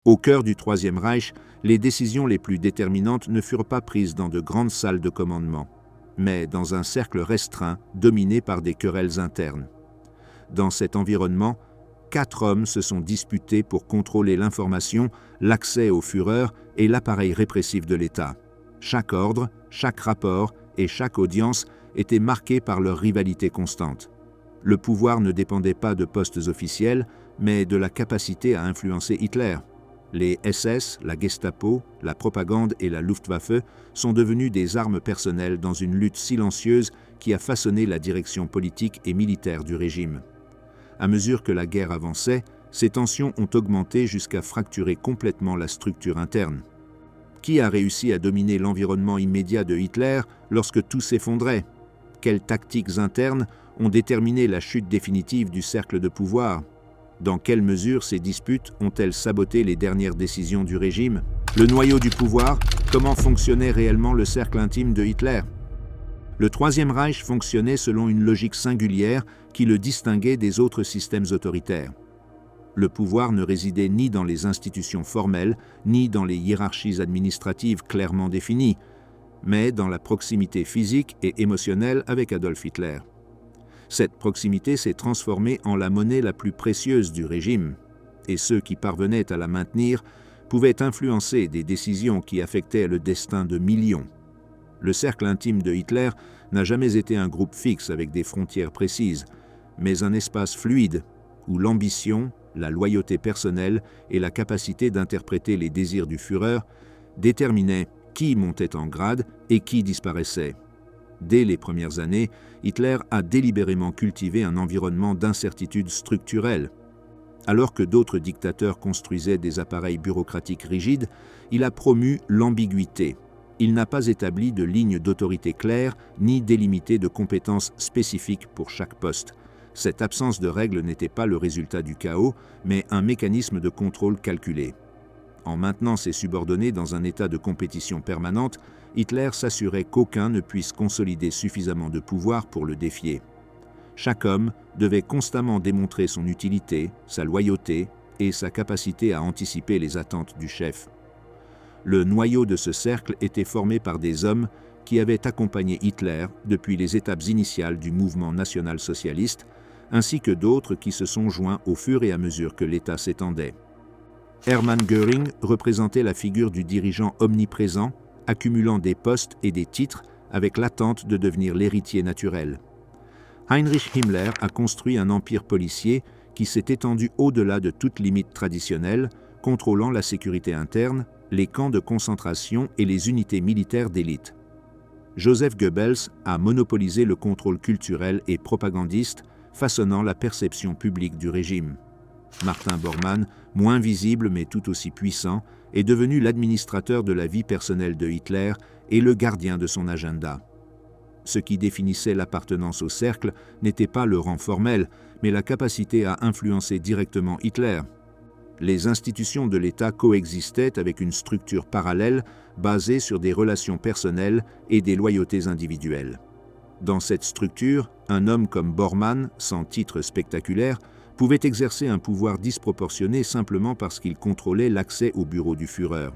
Au cœur du Troisième Reich, les décisions les plus déterminantes ne furent pas prises dans de grandes salles de commandement, mais dans un cercle restreint dominé par des querelles internes. Dans cet environnement, 4 hommes se sont disputés pour contrôler l'information, l'accès au Führer et l'appareil répressif de l'État. Chaque ordre, chaque rapport et chaque audience étaient marqués par leur rivalité constante. Le pouvoir ne dépendait pas de postes officiels, mais de la capacité à influencer Hitler. Les SS, la Gestapo, la propagande et la Luftwaffe sont devenus des armes personnelles dans une lutte silencieuse qui a façonné la direction politique et militaire du régime. À mesure que la guerre avançait, ces tensions ont augmenté jusqu'à fracturer complètement la structure interne. Qui a réussi à dominer l'environnement immédiat de Hitler lorsque tout s'effondrait? Quelles tactiques internes ont déterminé la chute définitive du cercle de pouvoir? Dans quelle mesure ces disputes ont-elles saboté les dernières décisions du régime? Le noyau du pouvoir, comment fonctionnait réellement le cercle intime de Hitler? Le Troisième Reich fonctionnait selon une logique singulière qui le distinguait des autres systèmes autoritaires. Le pouvoir ne résidait ni dans les institutions formelles, ni dans les hiérarchies administratives clairement définies, mais dans la proximité physique et émotionnelle avec Adolf Hitler. Cette proximité s'est transformée en la monnaie la plus précieuse du régime, et ceux qui parvenaient à la maintenir pouvaient influencer des décisions qui affectaient le destin de millions. Le cercle intime de Hitler n'a jamais été un groupe fixe avec des frontières précises, mais un espace fluide où l'ambition, la loyauté personnelle et la capacité d'interpréter les désirs du Führer déterminaient qui montait en grade et qui disparaissait. Dès les premières années, Hitler a délibérément cultivé un environnement d'incertitude structurelle. Alors que d'autres dictateurs construisaient des appareils bureaucratiques rigides, il a promu l'ambiguïté. Il n'a pas établi de ligne d'autorité claire ni délimité de compétences spécifiques pour chaque poste. Cette absence de règles n'était pas le résultat du chaos, mais un mécanisme de contrôle calculé. En maintenant ses subordonnés dans un état de compétition permanente, Hitler s'assurait qu'aucun ne puisse consolider suffisamment de pouvoir pour le défier. Chaque homme devait constamment démontrer son utilité, sa loyauté et sa capacité à anticiper les attentes du chef. Le noyau de ce cercle était formé par des hommes qui avaient accompagné Hitler depuis les étapes initiales du mouvement national-socialiste, ainsi que d'autres qui se sont joints au fur et à mesure que l'État s'étendait. Hermann Göring représentait la figure du dirigeant omniprésent, accumulant des postes et des titres avec l'attente de devenir l'héritier naturel. Heinrich Himmler a construit un empire policier qui s'est étendu au-delà de toute limite traditionnelle, contrôlant la sécurité interne, les camps de concentration et les unités militaires d'élite. Joseph Goebbels a monopolisé le contrôle culturel et propagandiste, façonnant la perception publique du régime. Martin Bormann, moins visible mais tout aussi puissant, est devenu l'administrateur de la vie personnelle de Hitler et le gardien de son agenda. Ce qui définissait l'appartenance au cercle n'était pas le rang formel, mais la capacité à influencer directement Hitler. Les institutions de l'État coexistaient avec une structure parallèle basée sur des relations personnelles et des loyautés individuelles. Dans cette structure, un homme comme Bormann, sans titre spectaculaire, pouvait exercer un pouvoir disproportionné simplement parce qu'il contrôlait l'accès au bureau du Führer.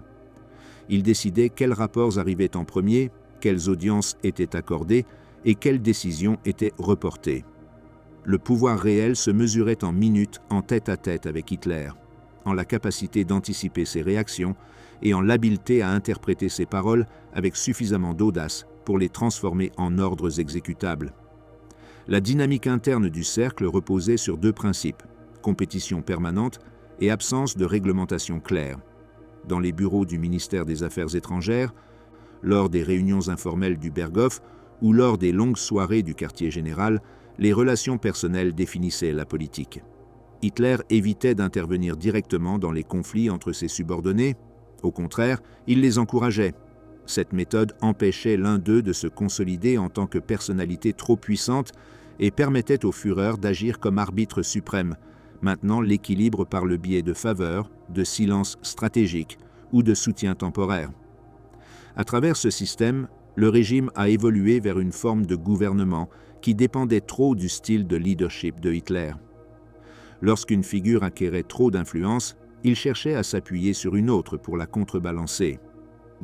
Il décidait quels rapports arrivaient en premier, quelles audiences étaient accordées et quelles décisions étaient reportées. Le pouvoir réel se mesurait en minutes en tête-à-tête avec Hitler, en la capacité d'anticiper ses réactions et en l'habileté à interpréter ses paroles avec suffisamment d'audace pour les transformer en ordres exécutables. La dynamique interne du cercle reposait sur 2 principes, compétition permanente et absence de réglementation claire. Dans les bureaux du ministère des Affaires étrangères, lors des réunions informelles du Berghof ou lors des longues soirées du quartier général, les relations personnelles définissaient la politique. Hitler évitait d'intervenir directement dans les conflits entre ses subordonnés. Au contraire, il les encourageait. Cette méthode empêchait l'un d'eux de se consolider en tant que personnalité trop puissante et permettait au Führer d'agir comme arbitre suprême, maintenant l'équilibre par le biais de faveurs, de silence stratégique ou de soutien temporaire. À travers ce système, le régime a évolué vers une forme de gouvernement qui dépendait trop du style de leadership de Hitler. Lorsqu'une figure acquérait trop d'influence, il cherchait à s'appuyer sur une autre pour la contrebalancer.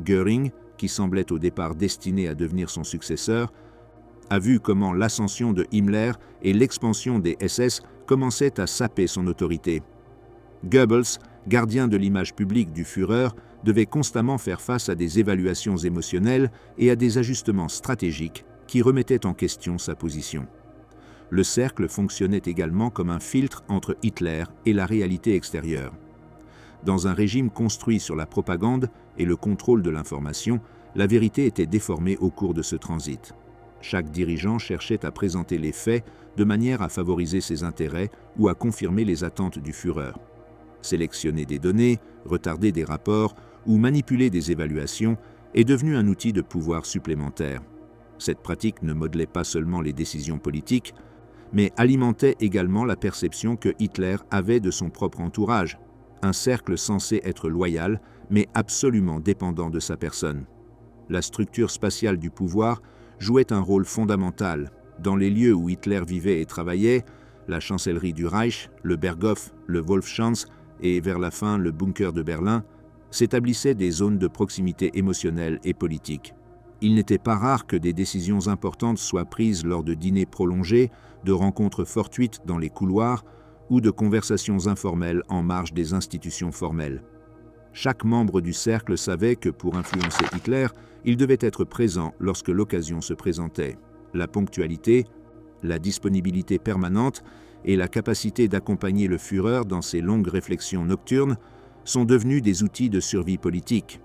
Göring, qui semblait au départ destiné à devenir son successeur, a vu comment l'ascension de Himmler et l'expansion des SS commençaient à saper son autorité. Goebbels, gardien de l'image publique du Führer, devait constamment faire face à des évaluations émotionnelles et à des ajustements stratégiques qui remettaient en question sa position. Le cercle fonctionnait également comme un filtre entre Hitler et la réalité extérieure. Dans un régime construit sur la propagande et le contrôle de l'information, la vérité était déformée au cours de ce transit. Chaque dirigeant cherchait à présenter les faits de manière à favoriser ses intérêts ou à confirmer les attentes du Führer. Sélectionner des données, retarder des rapports ou manipuler des évaluations est devenu un outil de pouvoir supplémentaire. Cette pratique ne modelait pas seulement les décisions politiques, mais alimentait également la perception que Hitler avait de son propre entourage, un cercle censé être loyal, mais absolument dépendant de sa personne. La structure spatiale du pouvoir jouait un rôle fondamental. Dans les lieux où Hitler vivait et travaillait, la chancellerie du Reich, le Berghof, le Wolfschanz et vers la fin le bunker de Berlin, s'établissaient des zones de proximité émotionnelle et politique. Il n'était pas rare que des décisions importantes soient prises lors de dîners prolongés, de rencontres fortuites dans les couloirs ou de conversations informelles en marge des institutions formelles. Chaque membre du cercle savait que pour influencer Hitler, il devait être présent lorsque l'occasion se présentait. La ponctualité, la disponibilité permanente et la capacité d'accompagner le Führer dans ses longues réflexions nocturnes sont devenus des outils de survie politique.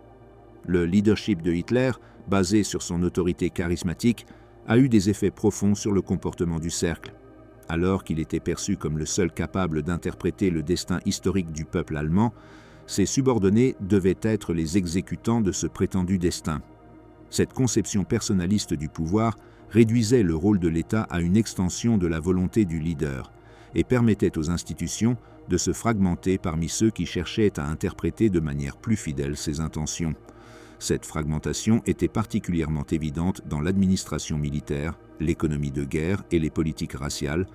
Le leadership de Hitler, basé sur son autorité charismatique, a eu des effets profonds sur le comportement du cercle. Alors qu'il était perçu comme le seul capable d'interpréter le destin historique du peuple allemand, ses subordonnés devaient être les exécutants de ce prétendu destin. Cette conception personnaliste du pouvoir réduisait le rôle de l'État à une extension de la volonté du leader et permettait aux institutions de se fragmenter parmi ceux qui cherchaient à interpréter de manière plus fidèle ses intentions. Cette fragmentation était particulièrement évidente dans l'administration militaire, l'économie de guerre et les politiques raciales,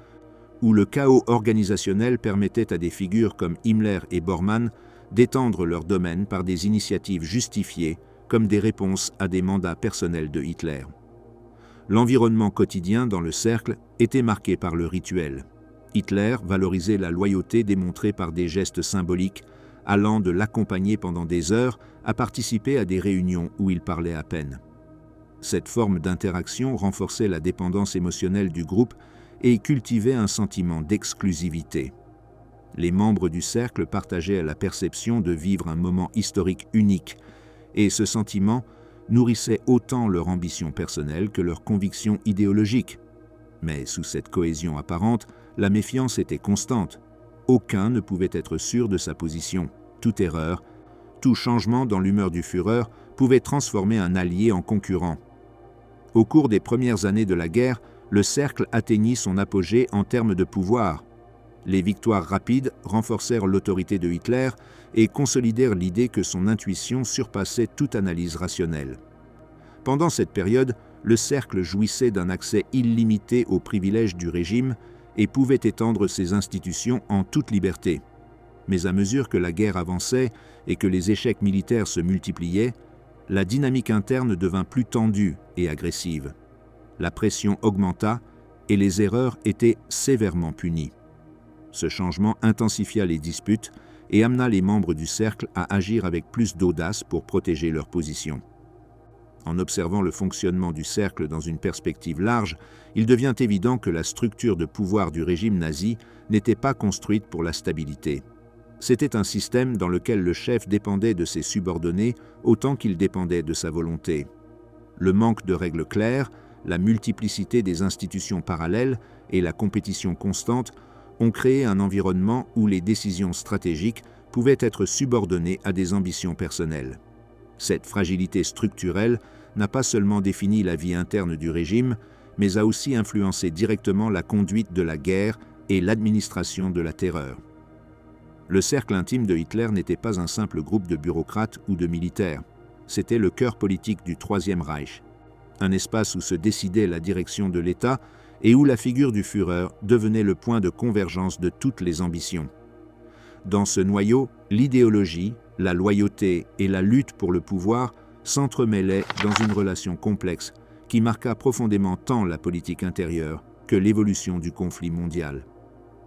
où le chaos organisationnel permettait à des figures comme Himmler et Bormann d'étendre leur domaine par des initiatives justifiées comme des réponses à des mandats personnels de Hitler. L'environnement quotidien dans le cercle était marqué par le rituel. Hitler valorisait la loyauté démontrée par des gestes symboliques, allant de l'accompagner pendant des heures à participer à des réunions où il parlait à peine. Cette forme d'interaction renforçait la dépendance émotionnelle du groupe et cultivait un sentiment d'exclusivité. Les membres du cercle partageaient la perception de vivre un moment historique unique, et ce sentiment nourrissait autant leur ambition personnelle que leurs convictions idéologiques. Mais sous cette cohésion apparente, la méfiance était constante. Aucun ne pouvait être sûr de sa position. Toute erreur, tout changement dans l'humeur du Führer pouvait transformer un allié en concurrent. Au cours des premières années de la guerre, le cercle atteignit son apogée en termes de pouvoir. Les victoires rapides renforcèrent l'autorité de Hitler et consolidèrent l'idée que son intuition surpassait toute analyse rationnelle. Pendant cette période, le cercle jouissait d'un accès illimité aux privilèges du régime et pouvait étendre ses institutions en toute liberté. Mais à mesure que la guerre avançait et que les échecs militaires se multipliaient, la dynamique interne devint plus tendue et agressive. La pression augmenta et les erreurs étaient sévèrement punies. Ce changement intensifia les disputes et amena les membres du cercle à agir avec plus d'audace pour protéger leur position. En observant le fonctionnement du cercle dans une perspective large, il devient évident que la structure de pouvoir du régime nazi n'était pas construite pour la stabilité. C'était un système dans lequel le chef dépendait de ses subordonnés autant qu'il dépendait de sa volonté. Le manque de règles claires, la multiplicité des institutions parallèles et la compétition constante ont créé un environnement où les décisions stratégiques pouvaient être subordonnées à des ambitions personnelles. Cette fragilité structurelle n'a pas seulement défini la vie interne du régime, mais a aussi influencé directement la conduite de la guerre et l'administration de la terreur. Le cercle intime de Hitler n'était pas un simple groupe de bureaucrates ou de militaires. C'était le cœur politique du Troisième Reich, un espace où se décidait la direction de l'État et où la figure du Führer devenait le point de convergence de toutes les ambitions. Dans ce noyau, l'idéologie, la loyauté et la lutte pour le pouvoir s'entremêlaient dans une relation complexe qui marqua profondément tant la politique intérieure que l'évolution du conflit mondial.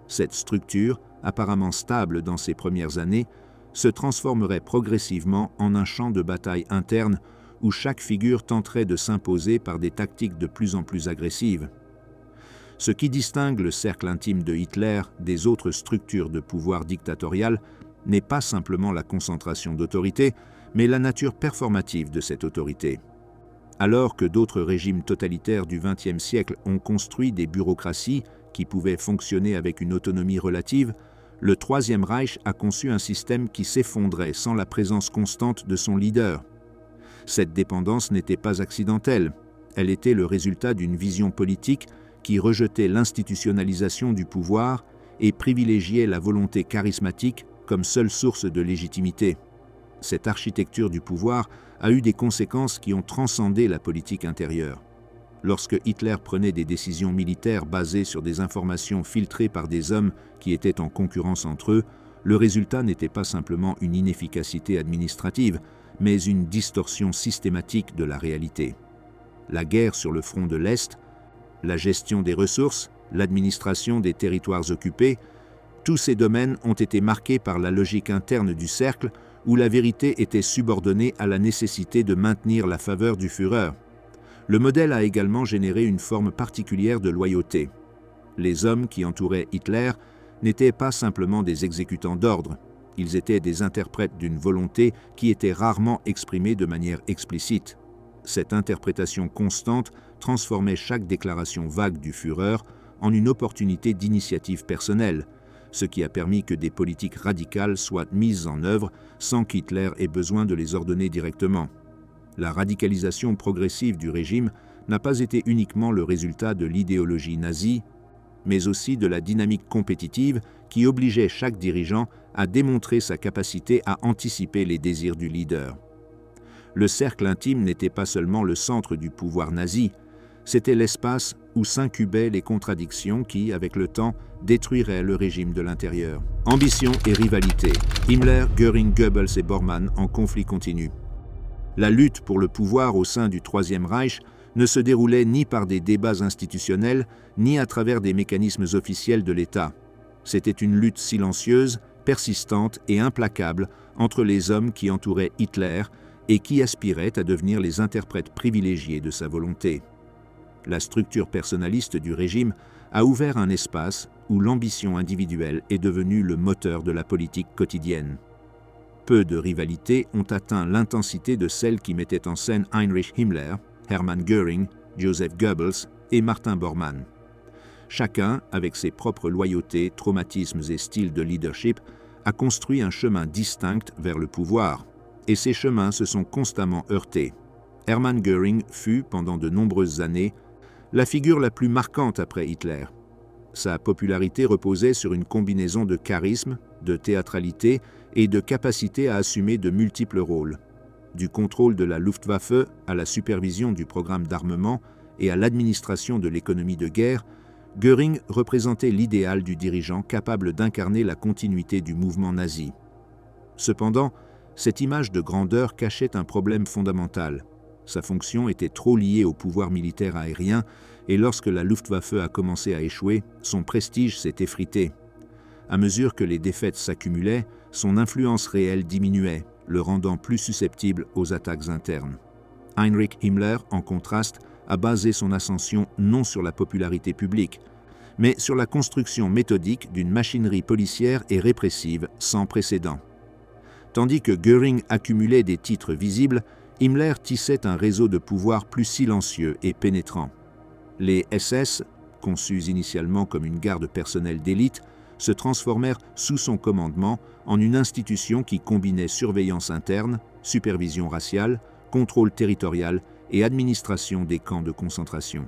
Cette structure, apparemment stable dans ses premières années, se transformerait progressivement en un champ de bataille interne où chaque figure tenterait de s'imposer par des tactiques de plus en plus agressives. Ce qui distingue le cercle intime de Hitler des autres structures de pouvoir dictatorial n'est pas simplement la concentration d'autorité, mais la nature performative de cette autorité. Alors que d'autres régimes totalitaires du XXe siècle ont construit des bureaucraties qui pouvaient fonctionner avec une autonomie relative, le Troisième Reich a conçu un système qui s'effondrait sans la présence constante de son leader. Cette dépendance n'était pas accidentelle, elle était le résultat d'une vision politique qui rejetait l'institutionnalisation du pouvoir et privilégiait la volonté charismatique comme seule source de légitimité. Cette architecture du pouvoir a eu des conséquences qui ont transcendé la politique intérieure. Lorsque Hitler prenait des décisions militaires basées sur des informations filtrées par des hommes qui étaient en concurrence entre eux, le résultat n'était pas simplement une inefficacité administrative, mais une distorsion systématique de la réalité. La guerre sur le front de l'Est, la gestion des ressources, l'administration des territoires occupés, tous ces domaines ont été marqués par la logique interne du cercle où la vérité était subordonnée à la nécessité de maintenir la faveur du Führer. Le modèle a également généré une forme particulière de loyauté. Les hommes qui entouraient Hitler n'étaient pas simplement des exécutants d'ordre, ils étaient des interprètes d'une volonté qui était rarement exprimée de manière explicite. Cette interprétation constante transformait chaque déclaration vague du Führer en une opportunité d'initiative personnelle, ce qui a permis que des politiques radicales soient mises en œuvre sans qu'Hitler ait besoin de les ordonner directement. La radicalisation progressive du régime n'a pas été uniquement le résultat de l'idéologie nazie, mais aussi de la dynamique compétitive qui obligeait chaque dirigeant à démontrer sa capacité à anticiper les désirs du leader. Le cercle intime n'était pas seulement le centre du pouvoir nazi, c'était l'espace où s'incubaient les contradictions qui, avec le temps, détruiraient le régime de l'intérieur. Ambition et rivalité. Himmler, Göring, Goebbels et Bormann en conflit continu. La lutte pour le pouvoir au sein du Troisième Reich ne se déroulait ni par des débats institutionnels, ni à travers des mécanismes officiels de l'État. C'était une lutte silencieuse, persistante et implacable entre les hommes qui entouraient Hitler et qui aspiraient à devenir les interprètes privilégiés de sa volonté. La structure personnaliste du régime a ouvert un espace où l'ambition individuelle est devenue le moteur de la politique quotidienne. Peu de rivalités ont atteint l'intensité de celles qui mettaient en scène Heinrich Himmler, Hermann Göring, Joseph Goebbels et Martin Bormann. Chacun, avec ses propres loyautés, traumatismes et styles de leadership, a construit un chemin distinct vers le pouvoir, et ces chemins se sont constamment heurtés. Hermann Göring fut, pendant de nombreuses années, la figure la plus marquante après Hitler. Sa popularité reposait sur une combinaison de charisme, de théâtralité et de capacité à assumer de multiples rôles. Du contrôle de la Luftwaffe à la supervision du programme d'armement et à l'administration de l'économie de guerre, Göring représentait l'idéal du dirigeant capable d'incarner la continuité du mouvement nazi. Cependant, cette image de grandeur cachait un problème fondamental. Sa fonction était trop liée au pouvoir militaire aérien et lorsque la Luftwaffe a commencé à échouer, son prestige s'est effrité. À mesure que les défaites s'accumulaient, son influence réelle diminuait, le rendant plus susceptible aux attaques internes. Heinrich Himmler, en contraste, a basé son ascension non sur la popularité publique, mais sur la construction méthodique d'une machinerie policière et répressive sans précédent. Tandis que Göring accumulait des titres visibles, Himmler tissait un réseau de pouvoir plus silencieux et pénétrant. Les SS, conçus initialement comme une garde personnelle d'élite, se transformèrent sous son commandement en une institution qui combinait surveillance interne, supervision raciale, contrôle territorial et administration des camps de concentration.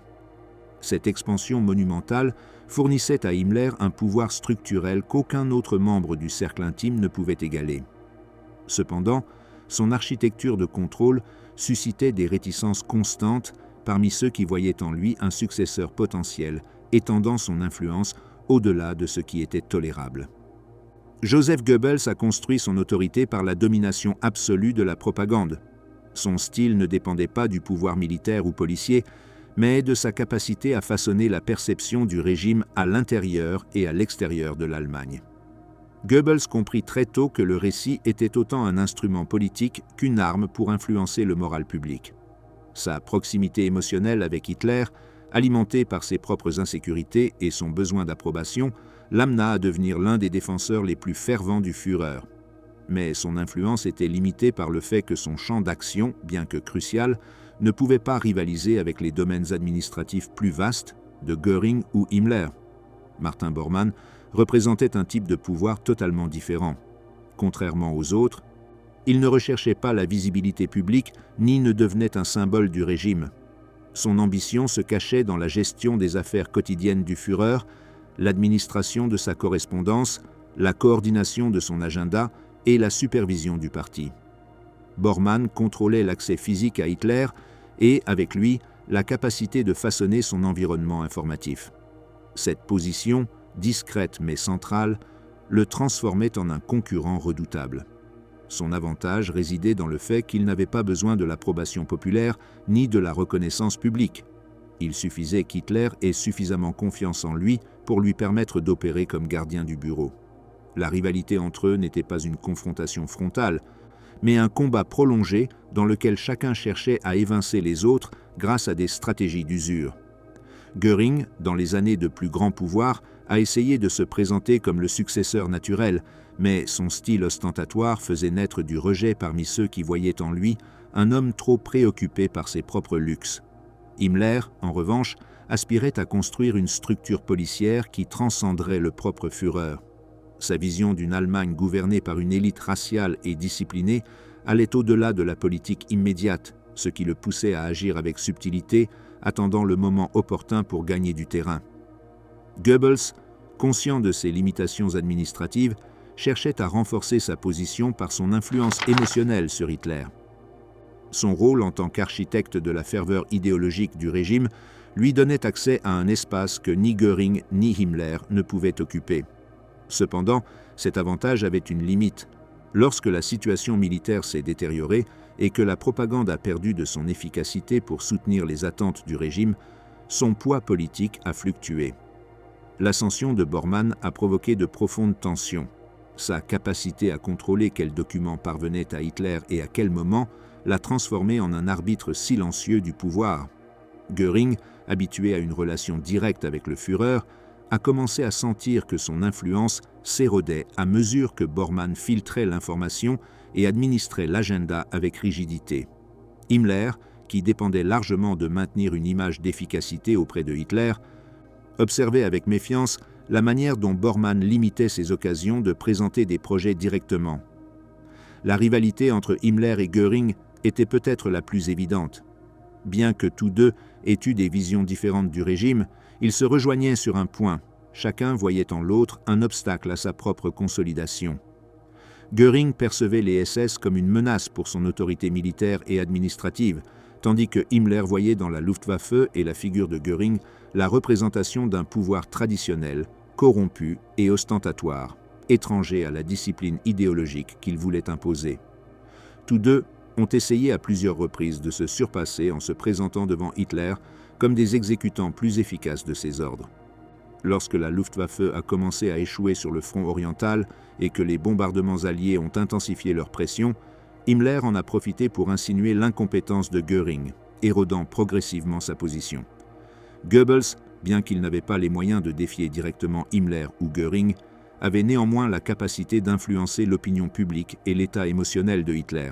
Cette expansion monumentale fournissait à Himmler un pouvoir structurel qu'aucun autre membre du cercle intime ne pouvait égaler. Cependant, son architecture de contrôle suscitait des réticences constantes parmi ceux qui voyaient en lui un successeur potentiel, étendant son influence au-delà de ce qui était tolérable. Joseph Goebbels a construit son autorité par la domination absolue de la propagande. Son style ne dépendait pas du pouvoir militaire ou policier, mais de sa capacité à façonner la perception du régime à l'intérieur et à l'extérieur de l'Allemagne. Goebbels comprit très tôt que le récit était autant un instrument politique qu'une arme pour influencer le moral public. Sa proximité émotionnelle avec Hitler, alimentée par ses propres insécurités et son besoin d'approbation, l'amena à devenir l'un des défenseurs les plus fervents du Führer. Mais son influence était limitée par le fait que son champ d'action, bien que crucial, ne pouvait pas rivaliser avec les domaines administratifs plus vastes de Göring ou Himmler. Martin Bormann représentait un type de pouvoir totalement différent. Contrairement aux autres, il ne recherchait pas la visibilité publique ni ne devenait un symbole du régime. Son ambition se cachait dans la gestion des affaires quotidiennes du Führer, l'administration de sa correspondance, la coordination de son agenda et la supervision du parti. Bormann contrôlait l'accès physique à Hitler et, avec lui, la capacité de façonner son environnement informatif. Cette position, discrète mais centrale, le transformait en un concurrent redoutable. Son avantage résidait dans le fait qu'il n'avait pas besoin de l'approbation populaire ni de la reconnaissance publique. Il suffisait qu'Hitler ait suffisamment confiance en lui pour lui permettre d'opérer comme gardien du bureau. La rivalité entre eux n'était pas une confrontation frontale, mais un combat prolongé dans lequel chacun cherchait à évincer les autres grâce à des stratégies d'usure. Göring, dans les années de plus grand pouvoir, a essayé de se présenter comme le successeur naturel, mais son style ostentatoire faisait naître du rejet parmi ceux qui voyaient en lui un homme trop préoccupé par ses propres luxes. Himmler, en revanche, aspirait à construire une structure policière qui transcenderait le propre Führer. Sa vision d'une Allemagne gouvernée par une élite raciale et disciplinée allait au-delà de la politique immédiate, ce qui le poussait à agir avec subtilité, attendant le moment opportun pour gagner du terrain. Goebbels, conscient de ses limitations administratives, cherchait à renforcer sa position par son influence émotionnelle sur Hitler. Son rôle en tant qu'architecte de la ferveur idéologique du régime lui donnait accès à un espace que ni Göring ni Himmler ne pouvaient occuper. Cependant, cet avantage avait une limite. Lorsque la situation militaire s'est détériorée et que la propagande a perdu de son efficacité pour soutenir les attentes du régime, son poids politique a fluctué. L'ascension de Bormann a provoqué de profondes tensions. Sa capacité à contrôler quels documents parvenaient à Hitler et à quel moment l'a transformé en un arbitre silencieux du pouvoir. Göring, habitué à une relation directe avec le Führer, a commencé à sentir que son influence s'érodait à mesure que Bormann filtrait l'information et administrait l'agenda avec rigidité. Himmler, qui dépendait largement de maintenir une image d'efficacité auprès de Hitler, observait avec méfiance la manière dont Bormann limitait ses occasions de présenter des projets directement. La rivalité entre Himmler et Göring était peut-être la plus évidente. Bien que tous deux aient eu des visions différentes du régime, ils se rejoignaient sur un point. Chacun voyait en l'autre un obstacle à sa propre consolidation. Göring percevait les SS comme une menace pour son autorité militaire et administrative, tandis que Himmler voyait dans la Luftwaffe et la figure de Göring la représentation d'un pouvoir traditionnel, corrompu et ostentatoire, étranger à la discipline idéologique qu'il voulait imposer. Tous deux ont essayé à plusieurs reprises de se surpasser en se présentant devant Hitler comme des exécutants plus efficaces de ses ordres. Lorsque la Luftwaffe a commencé à échouer sur le front oriental et que les bombardements alliés ont intensifié leur pression, Himmler en a profité pour insinuer l'incompétence de Göring, érodant progressivement sa position. Goebbels, bien qu'il n'avait pas les moyens de défier directement Himmler ou Göring, avait néanmoins la capacité d'influencer l'opinion publique et l'état émotionnel de Hitler.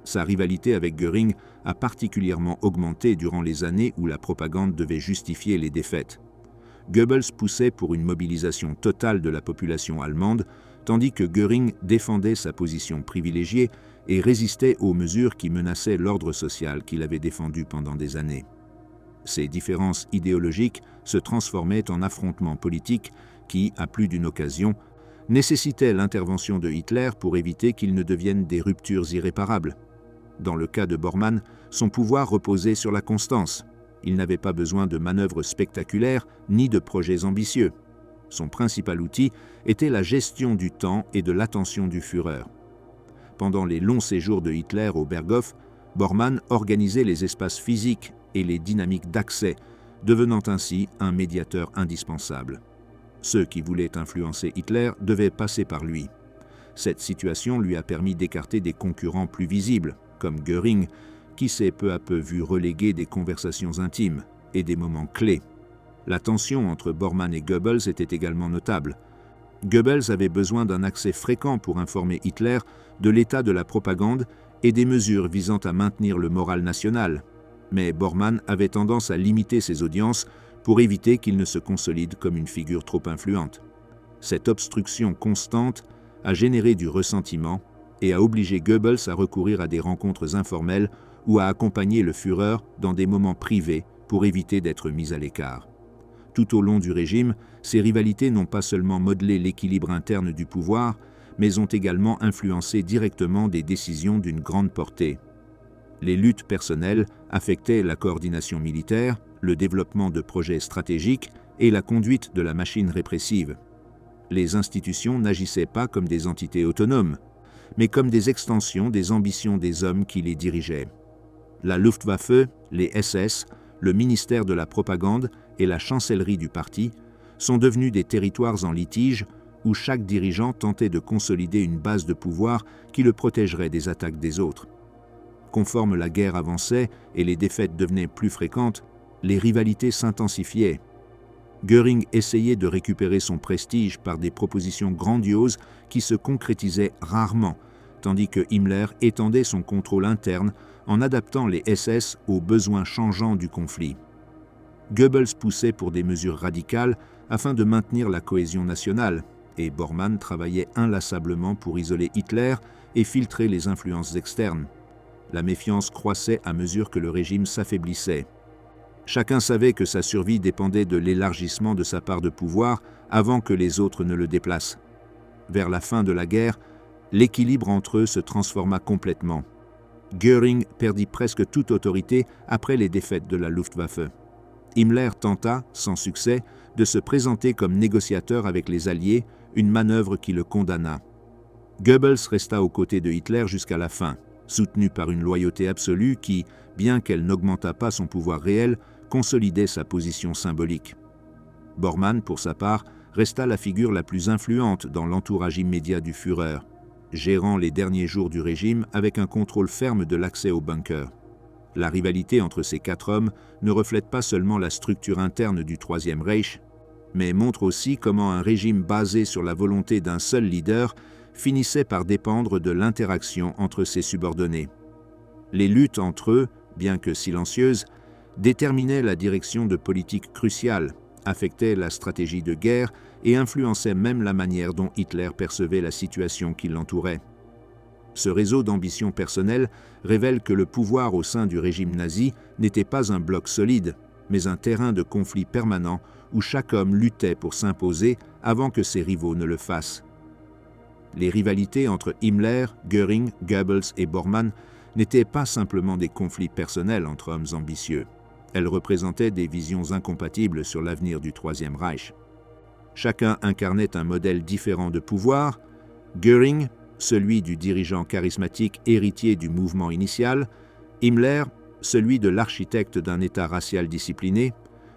Sa rivalité avec Göring a particulièrement augmenté durant les années où la propagande devait justifier les défaites. Goebbels poussait pour une mobilisation totale de la population allemande, tandis que Göring défendait sa position privilégiée et résistait aux mesures qui menaçaient l'ordre social qu'il avait défendu pendant des années. Ces différences idéologiques se transformaient en affrontements politiques qui, à plus d'une occasion, nécessitaient l'intervention de Hitler pour éviter qu'ils ne deviennent des ruptures irréparables. Dans le cas de Bormann, son pouvoir reposait sur la constance. Il n'avait pas besoin de manœuvres spectaculaires ni de projets ambitieux. Sa capacité à maintenir un rythme, à faire face à des menaces, et à rester fidèle à ses idéaux, lui permettait de Son principal outil était la gestion du temps et de l'attention du Führer. Pendant les longs séjours de Hitler au Berghof, Bormann organisait les espaces physiques et les dynamiques d'accès, devenant ainsi un médiateur indispensable. Ceux qui voulaient influencer Hitler devaient passer par lui. Cette situation lui a permis d'écarter des concurrents plus visibles, comme Göring, qui s'est peu à peu vu reléguer des conversations intimes et des moments clés. La tension entre Bormann et Goebbels était également notable. Goebbels avait besoin d'un accès fréquent pour informer Hitler de l'état de la propagande et des mesures visant à maintenir le moral national, mais Bormann avait tendance à limiter ses audiences pour éviter qu'il ne se consolide comme une figure trop influente. Cette obstruction constante a généré du ressentiment et a obligé Goebbels à recourir à des rencontres informelles ou à accompagner le Führer dans des moments privés pour éviter d'être mis à l'écart. Tout au long du régime, ces rivalités n'ont pas seulement modelé l'équilibre interne du pouvoir, mais ont également influencé directement des décisions d'une grande portée. Les luttes personnelles affectaient la coordination militaire, le développement de projets stratégiques et la conduite de la machine répressive. Les institutions n'agissaient pas comme des entités autonomes, mais comme des extensions des ambitions des hommes qui les dirigeaient. La Luftwaffe, les SS, le ministère de la propagande et la chancellerie du parti sont devenus des territoires en litige où chaque dirigeant tentait de consolider une base de pouvoir qui le protégerait des attaques des autres. Conforme la guerre avançait et les défaites devenaient plus fréquentes, les rivalités s'intensifiaient. Göring essayait de récupérer son prestige par des propositions grandioses qui se concrétisaient rarement, tandis que Himmler étendait son contrôle interne en adaptant les SS aux besoins changeants du conflit. Goebbels poussait pour des mesures radicales afin de maintenir la cohésion nationale, et Bormann travaillait inlassablement pour isoler Hitler et filtrer les influences externes. La méfiance croissait à mesure que le régime s'affaiblissait. Chacun savait que sa survie dépendait de l'élargissement de sa part de pouvoir avant que les autres ne le déplacent. Vers la fin de la guerre, l'équilibre entre eux se transforma complètement. Göring perdit presque toute autorité après les défaites de la Luftwaffe. Himmler tenta, sans succès, de se présenter comme négociateur avec les Alliés, une manœuvre qui le condamna. Goebbels resta aux côtés de Hitler jusqu'à la fin, soutenu par une loyauté absolue qui, bien qu'elle n'augmentât pas son pouvoir réel, consolidait sa position symbolique. Bormann, pour sa part, resta la figure la plus influente dans l'entourage immédiat du Führer, gérant les derniers jours du régime avec un contrôle ferme de l'accès aux bunkers. La rivalité entre ces quatre hommes ne reflète pas seulement la structure interne du Troisième Reich, mais montre aussi comment un régime basé sur la volonté d'un seul leader finissait par dépendre de l'interaction entre ses subordonnés. Les luttes entre eux, bien que silencieuses, déterminaient la direction de politiques cruciales, affectaient la stratégie de guerre et influençaient même la manière dont Hitler percevait la situation qui l'entourait. Ce réseau d'ambitions personnelles révèle que le pouvoir au sein du régime nazi n'était pas un bloc solide, mais un terrain de conflit permanent où chaque homme luttait pour s'imposer avant que ses rivaux ne le fassent. Les rivalités entre Himmler, Göring, Goebbels et Bormann n'étaient pas simplement des conflits personnels entre hommes ambitieux. Elles représentaient des visions incompatibles sur l'avenir du Troisième Reich. Chacun incarnait un modèle différent de pouvoir. Göring, celui du dirigeant charismatique héritier du mouvement initial, Himmler, celui de l'architecte d'un État racial discipliné,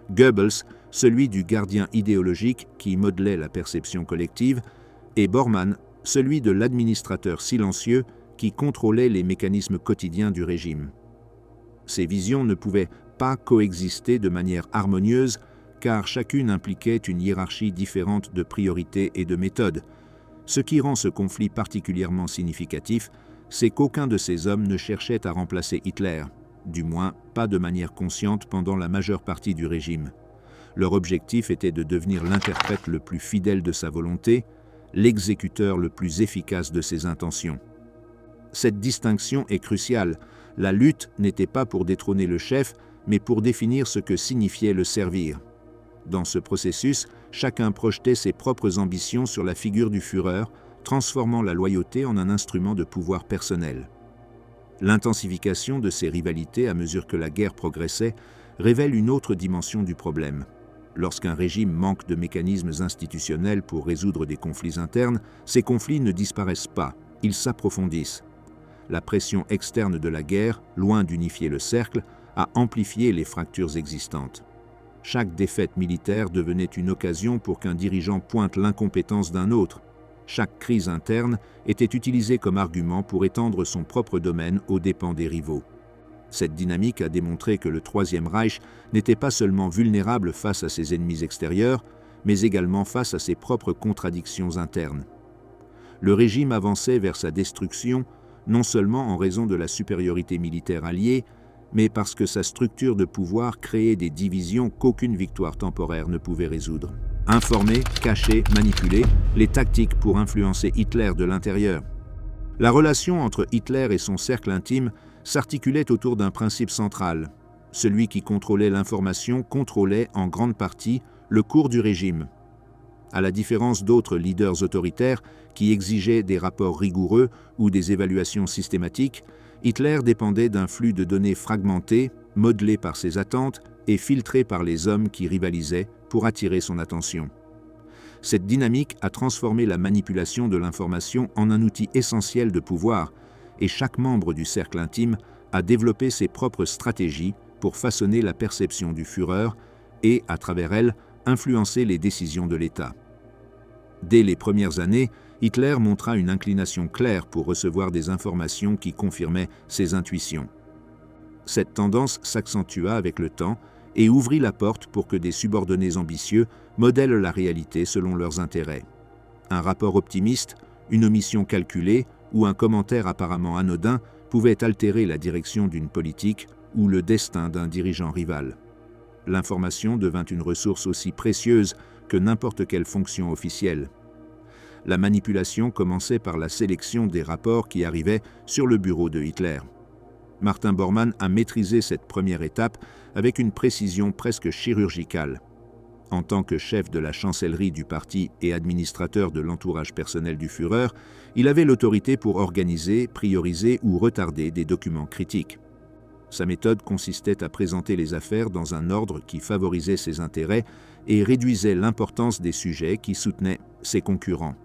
Goebbels, celui du gardien idéologique qui modelait la perception collective, et Bormann, celui de l'administrateur silencieux qui contrôlait les mécanismes quotidiens du régime. Ces visions ne pouvaient pas coexister de manière harmonieuse car chacune impliquait une hiérarchie différente de priorités et de méthodes. Ce qui rend ce conflit particulièrement significatif, c'est qu'aucun de ces hommes ne cherchait à remplacer Hitler, du moins pas de manière consciente pendant la majeure partie du régime. Leur objectif était de devenir l'interprète le plus fidèle de sa volonté, l'exécuteur le plus efficace de ses intentions. Cette distinction est cruciale. La lutte n'était pas pour détrôner le chef, mais pour définir ce que signifiait le servir. Dans ce processus, chacun projetait ses propres ambitions sur la figure du Führer, transformant la loyauté en un instrument de pouvoir personnel. L'intensification de ces rivalités à mesure que la guerre progressait révèle une autre dimension du problème. Lorsqu'un régime manque de mécanismes institutionnels pour résoudre des conflits internes, ces conflits ne disparaissent pas, ils s'approfondissent. La pression externe de la guerre, loin d'unifier le cercle, a amplifié les fractures existantes. Chaque défaite militaire devenait une occasion pour qu'un dirigeant pointe l'incompétence d'un autre. Chaque crise interne était utilisée comme argument pour étendre son propre domaine aux dépens des rivaux. Cette dynamique a démontré que le Troisième Reich n'était pas seulement vulnérable face à ses ennemis extérieurs, mais également face à ses propres contradictions internes. Le régime avançait vers sa destruction, non seulement en raison de la supériorité militaire alliée, mais parce que sa structure de pouvoir créait des divisions qu'aucune victoire temporaire ne pouvait résoudre. Informer, cacher, manipuler, les tactiques pour influencer Hitler de l'intérieur. La relation entre Hitler et son cercle intime s'articulait autour d'un principe central. Celui qui contrôlait l'information contrôlait en grande partie le cours du régime. À la différence d'autres leaders autoritaires qui exigeaient des rapports rigoureux ou des évaluations systématiques, Hitler dépendait d'un flux de données fragmenté, modelé par ses attentes et filtré par les hommes qui rivalisaient pour attirer son attention. Cette dynamique a transformé la manipulation de l'information en un outil essentiel de pouvoir, et chaque membre du cercle intime a développé ses propres stratégies pour façonner la perception du Führer et, à travers elle, influencer les décisions de l'État. Dès les premières années, Hitler montra une inclination claire pour recevoir des informations qui confirmaient ses intuitions. Cette tendance s'accentua avec le temps et ouvrit la porte pour que des subordonnés ambitieux modèlent la réalité selon leurs intérêts. Un rapport optimiste, une omission calculée ou un commentaire apparemment anodin pouvaient altérer la direction d'une politique ou le destin d'un dirigeant rival. L'information devint une ressource aussi précieuse que n'importe quelle fonction officielle. La manipulation commençait par la sélection des rapports qui arrivaient sur le bureau de Hitler. Martin Bormann a maîtrisé cette première étape avec une précision presque chirurgicale. En tant que chef de la chancellerie du parti et administrateur de l'entourage personnel du Führer, il avait l'autorité pour organiser, prioriser ou retarder des documents critiques. Sa méthode consistait à présenter les affaires dans un ordre qui favorisait ses intérêts et réduisait l'importance des sujets qui soutenaient ses concurrents.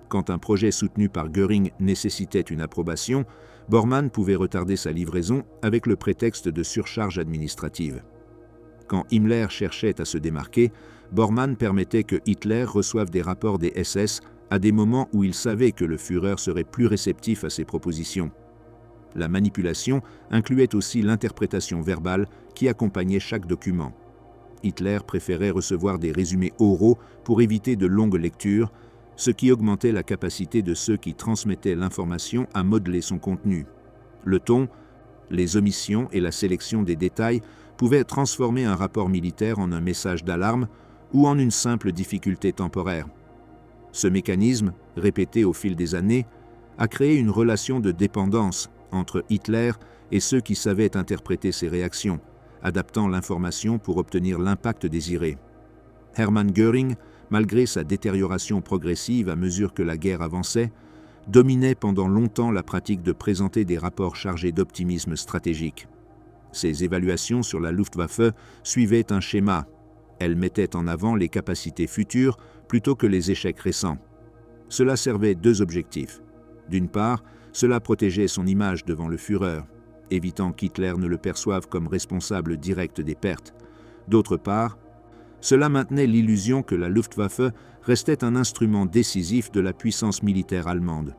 Quand un projet soutenu par Göring nécessitait une approbation, Bormann pouvait retarder sa livraison avec le prétexte de surcharge administrative. Quand Himmler cherchait à se démarquer, Bormann permettait que Hitler reçoive des rapports des SS à des moments où il savait que le Führer serait plus réceptif à ses propositions. La manipulation incluait aussi l'interprétation verbale qui accompagnait chaque document. Hitler préférait recevoir des résumés oraux pour éviter de longues lectures, ce qui augmentait la capacité de ceux qui transmettaient l'information à modeler son contenu. Le ton, les omissions et la sélection des détails pouvaient transformer un rapport militaire en un message d'alarme ou en une simple difficulté temporaire. Ce mécanisme, répété au fil des années, a créé une relation de dépendance entre Hitler et ceux qui savaient interpréter ses réactions, adaptant l'information pour obtenir l'impact désiré. Hermann Göring, malgré sa détérioration progressive à mesure que la guerre avançait, dominait pendant longtemps la pratique de présenter des rapports chargés d'optimisme stratégique. Ses évaluations sur la Luftwaffe suivaient un schéma. Elles mettaient en avant les capacités futures plutôt que les échecs récents. Cela servait deux objectifs. D'une part, cela protégeait son image devant le Führer, évitant qu'Hitler ne le perçoive comme responsable direct des pertes. D'autre part, cela maintenait l'illusion que la Luftwaffe restait un instrument décisif de la puissance militaire allemande.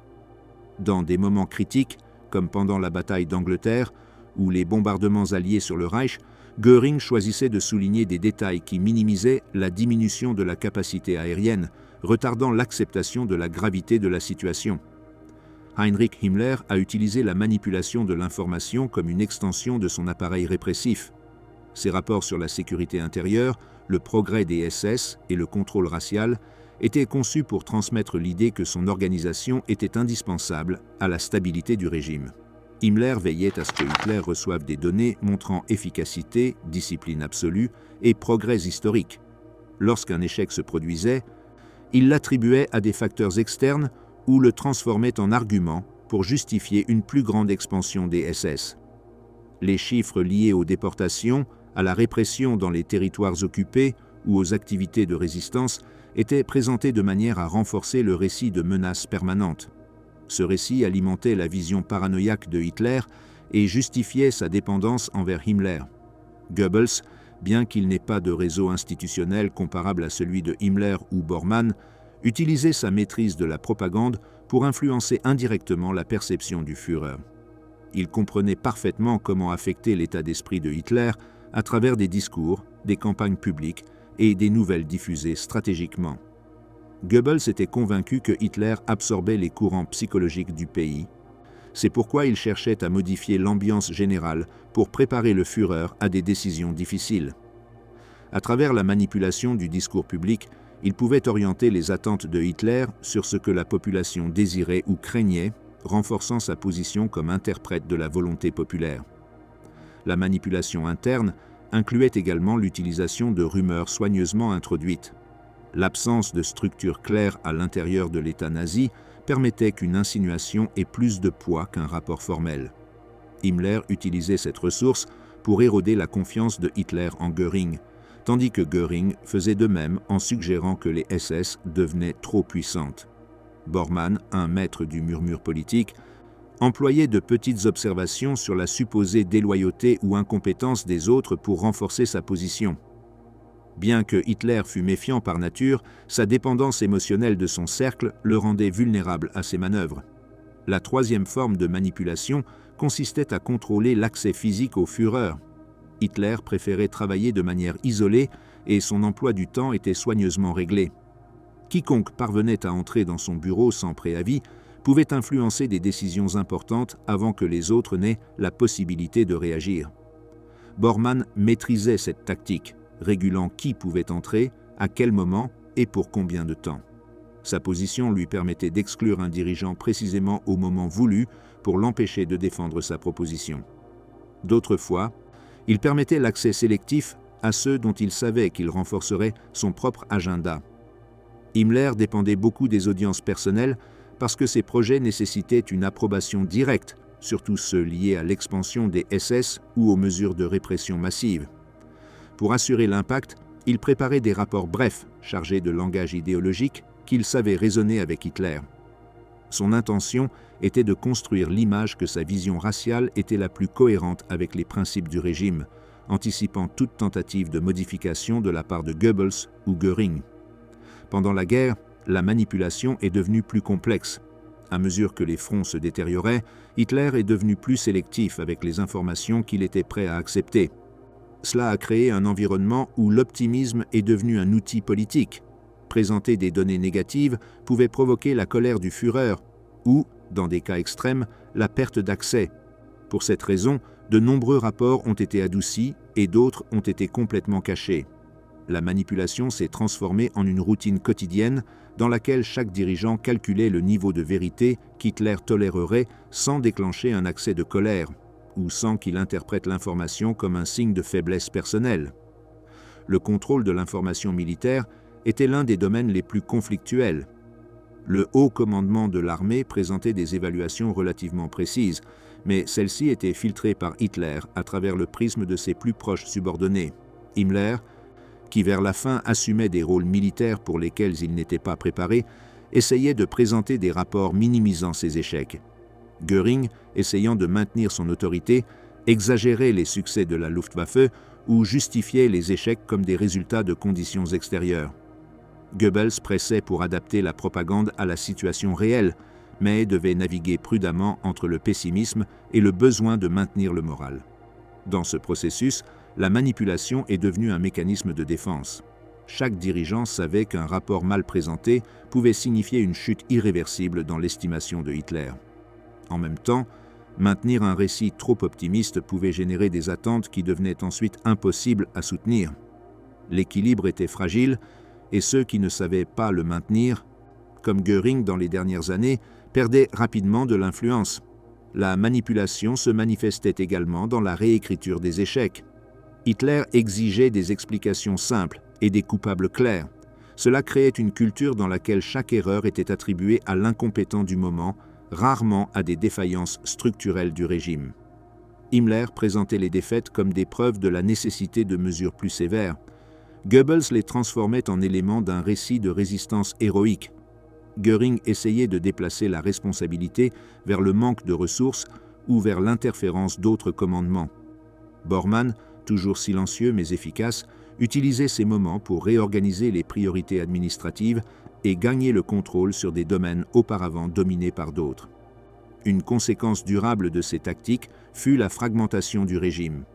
Dans des moments critiques, comme pendant la bataille d'Angleterre, ou les bombardements alliés sur le Reich, Göring choisissait de souligner des détails qui minimisaient la diminution de la capacité aérienne, retardant l'acceptation de la gravité de la situation. Heinrich Himmler a utilisé la manipulation de l'information comme une extension de son appareil répressif. Ses rapports sur la sécurité intérieure, le progrès des SS et le contrôle racial étaient conçus pour transmettre l'idée que son organisation était indispensable à la stabilité du régime. Himmler veillait à ce que Hitler reçoive des données montrant efficacité, discipline absolue et progrès historiques. Lorsqu'un échec se produisait, il l'attribuait à des facteurs externes ou le transformait en argument pour justifier une plus grande expansion des SS. Les chiffres liés aux déportations, à la répression dans les territoires occupés ou aux activités de résistance était présenté de manière à renforcer le récit de menaces permanentes. Ce récit alimentait la vision paranoïaque de Hitler et justifiait sa dépendance envers Himmler. Goebbels, bien qu'il n'ait pas de réseau institutionnel comparable à celui de Himmler ou Bormann, utilisait sa maîtrise de la propagande pour influencer indirectement la perception du Führer. Il comprenait parfaitement comment affecter l'état d'esprit de Hitler à travers des discours, des campagnes publiques et des nouvelles diffusées stratégiquement. Goebbels était convaincu que Hitler absorbait les courants psychologiques du pays. C'est pourquoi il cherchait à modifier l'ambiance générale pour préparer le Führer à des décisions difficiles. À travers la manipulation du discours public, il pouvait orienter les attentes de Hitler sur ce que la population désirait ou craignait, renforçant sa position comme interprète de la volonté populaire. La manipulation interne incluait également l'utilisation de rumeurs soigneusement introduites. L'absence de structure claire à l'intérieur de l'État nazi permettait qu'une insinuation ait plus de poids qu'un rapport formel. Himmler utilisait cette ressource pour éroder la confiance de Hitler en Göring, tandis que Göring faisait de même en suggérant que les SS devenaient trop puissantes. Bormann, un maître du murmure politique, employait de petites observations sur la supposée déloyauté ou incompétence des autres pour renforcer sa position. Bien que Hitler fût méfiant par nature, sa dépendance émotionnelle de son cercle le rendait vulnérable à ses manœuvres. La troisième forme de manipulation consistait à contrôler l'accès physique au Führer. Hitler préférait travailler de manière isolée et son emploi du temps était soigneusement réglé. Quiconque parvenait à entrer dans son bureau sans préavis pouvait influencer des décisions importantes avant que les autres n'aient la possibilité de réagir. Bormann maîtrisait cette tactique, régulant qui pouvait entrer, à quel moment et pour combien de temps. Sa position lui permettait d'exclure un dirigeant précisément au moment voulu pour l'empêcher de défendre sa proposition. D'autres fois, il permettait l'accès sélectif à ceux dont il savait qu'il renforcerait son propre agenda. Himmler dépendait beaucoup des audiences personnelles parce que ses projets nécessitaient une approbation directe, surtout ceux liés à l'expansion des SS ou aux mesures de répression massive. Pour assurer l'impact, il préparait des rapports brefs, chargés de langage idéologique, qu'il savait résonner avec Hitler. Son intention était de construire l'image que sa vision raciale était la plus cohérente avec les principes du régime, anticipant toute tentative de modification de la part de Goebbels ou Göring. Pendant la guerre, la manipulation est devenue plus complexe. À mesure que les fronts se détérioraient, Hitler est devenu plus sélectif avec les informations qu'il était prêt à accepter. Cela a créé un environnement où l'optimisme est devenu un outil politique. Présenter des données négatives pouvait provoquer la colère du Führer ou, dans des cas extrêmes, la perte d'accès. Pour cette raison, de nombreux rapports ont été adoucis et d'autres ont été complètement cachés. La manipulation s'est transformée en une routine quotidienne dans laquelle chaque dirigeant calculait le niveau de vérité qu'Hitler tolérerait sans déclencher un accès de colère ou sans qu'il interprète l'information comme un signe de faiblesse personnelle. Le contrôle de l'information militaire était l'un des domaines les plus conflictuels. Le haut commandement de l'armée présentait des évaluations relativement précises, mais celles-ci étaient filtrées par Hitler à travers le prisme de ses plus proches subordonnés. Himmler, qui vers la fin assumait des rôles militaires pour lesquels il n'était pas préparé, essayait de présenter des rapports minimisant ses échecs. Göring, essayant de maintenir son autorité, exagérait les succès de la Luftwaffe ou justifiait les échecs comme des résultats de conditions extérieures. Goebbels pressait pour adapter la propagande à la situation réelle, mais devait naviguer prudemment entre le pessimisme et le besoin de maintenir le moral. Dans ce processus, la manipulation est devenue un mécanisme de défense. Chaque dirigeant savait qu'un rapport mal présenté pouvait signifier une chute irréversible dans l'estimation de Hitler. En même temps, maintenir un récit trop optimiste pouvait générer des attentes qui devenaient ensuite impossibles à soutenir. L'équilibre était fragile et ceux qui ne savaient pas le maintenir, comme Göring dans les dernières années, perdaient rapidement de l'influence. La manipulation se manifestait également dans la réécriture des échecs. Hitler exigeait des explications simples et des coupables clairs. Cela créait une culture dans laquelle chaque erreur était attribuée à l'incompétent du moment, rarement à des défaillances structurelles du régime. Himmler présentait les défaites comme des preuves de la nécessité de mesures plus sévères. Goebbels les transformait en éléments d'un récit de résistance héroïque. Göring essayait de déplacer la responsabilité vers le manque de ressources ou vers l'interférence d'autres commandements. Bormann, toujours silencieux mais efficace, utilisait ces moments pour réorganiser les priorités administratives et gagner le contrôle sur des domaines auparavant dominés par d'autres. Une conséquence durable de ces tactiques fut la fragmentation du régime.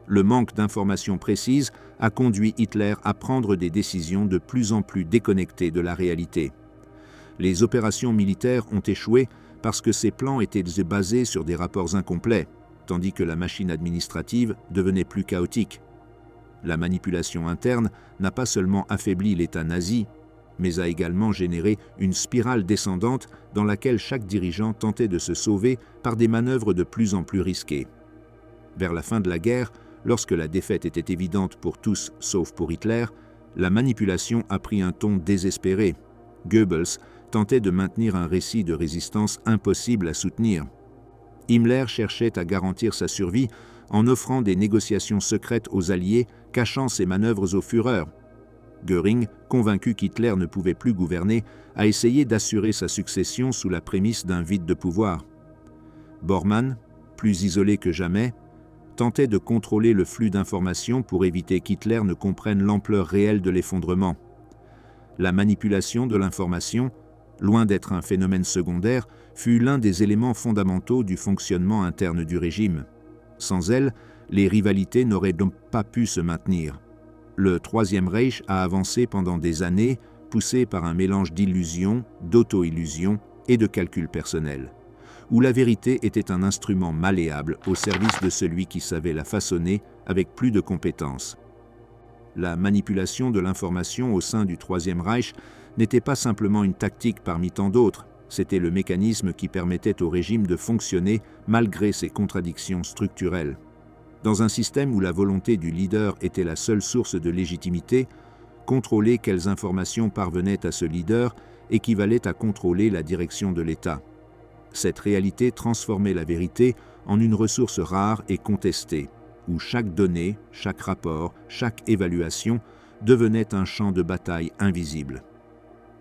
Le manque d'informations précises a conduit Hitler à prendre des décisions de plus en plus déconnectées de la réalité. Les opérations militaires ont échoué parce que ces plans étaient basés sur des rapports incomplets, tandis que la machine administrative devenait plus chaotique. La manipulation interne n'a pas seulement affaibli l'État nazi, mais a également généré une spirale descendante dans laquelle chaque dirigeant tentait de se sauver par des manœuvres de plus en plus risquées. Vers la fin de la guerre, lorsque la défaite était évidente pour tous sauf pour Hitler, la manipulation a pris un ton désespéré. Goebbels tentait de maintenir un récit de résistance impossible à soutenir. Himmler cherchait à garantir sa survie en offrant des négociations secrètes aux Alliés, cachant ses manœuvres au Führer. Göring, convaincu qu'Hitler ne pouvait plus gouverner, a essayé d'assurer sa succession sous la prémisse d'un vide de pouvoir. Bormann, plus isolé que jamais, tentait de contrôler le flux d'informations pour éviter qu'Hitler ne comprenne l'ampleur réelle de l'effondrement. La manipulation de l'information, loin d'être un phénomène secondaire, fut l'un des éléments fondamentaux du fonctionnement interne du régime. Sans elle, les rivalités n'auraient donc pas pu se maintenir. Le Troisième Reich a avancé pendant des années, poussé par un mélange d'illusions, d'auto-illusions et de calculs personnels, où la vérité était un instrument malléable au service de celui qui savait la façonner avec plus de compétences. La manipulation de l'information au sein du Troisième Reich n'était pas simplement une tactique parmi tant d'autres, c'était le mécanisme qui permettait au régime de fonctionner malgré ses contradictions structurelles. Dans un système où la volonté du leader était la seule source de légitimité, contrôler quelles informations parvenaient à ce leader équivalait à contrôler la direction de l'État. Cette réalité transformait la vérité en une ressource rare et contestée, où chaque donnée, chaque rapport, chaque évaluation devenait un champ de bataille invisible.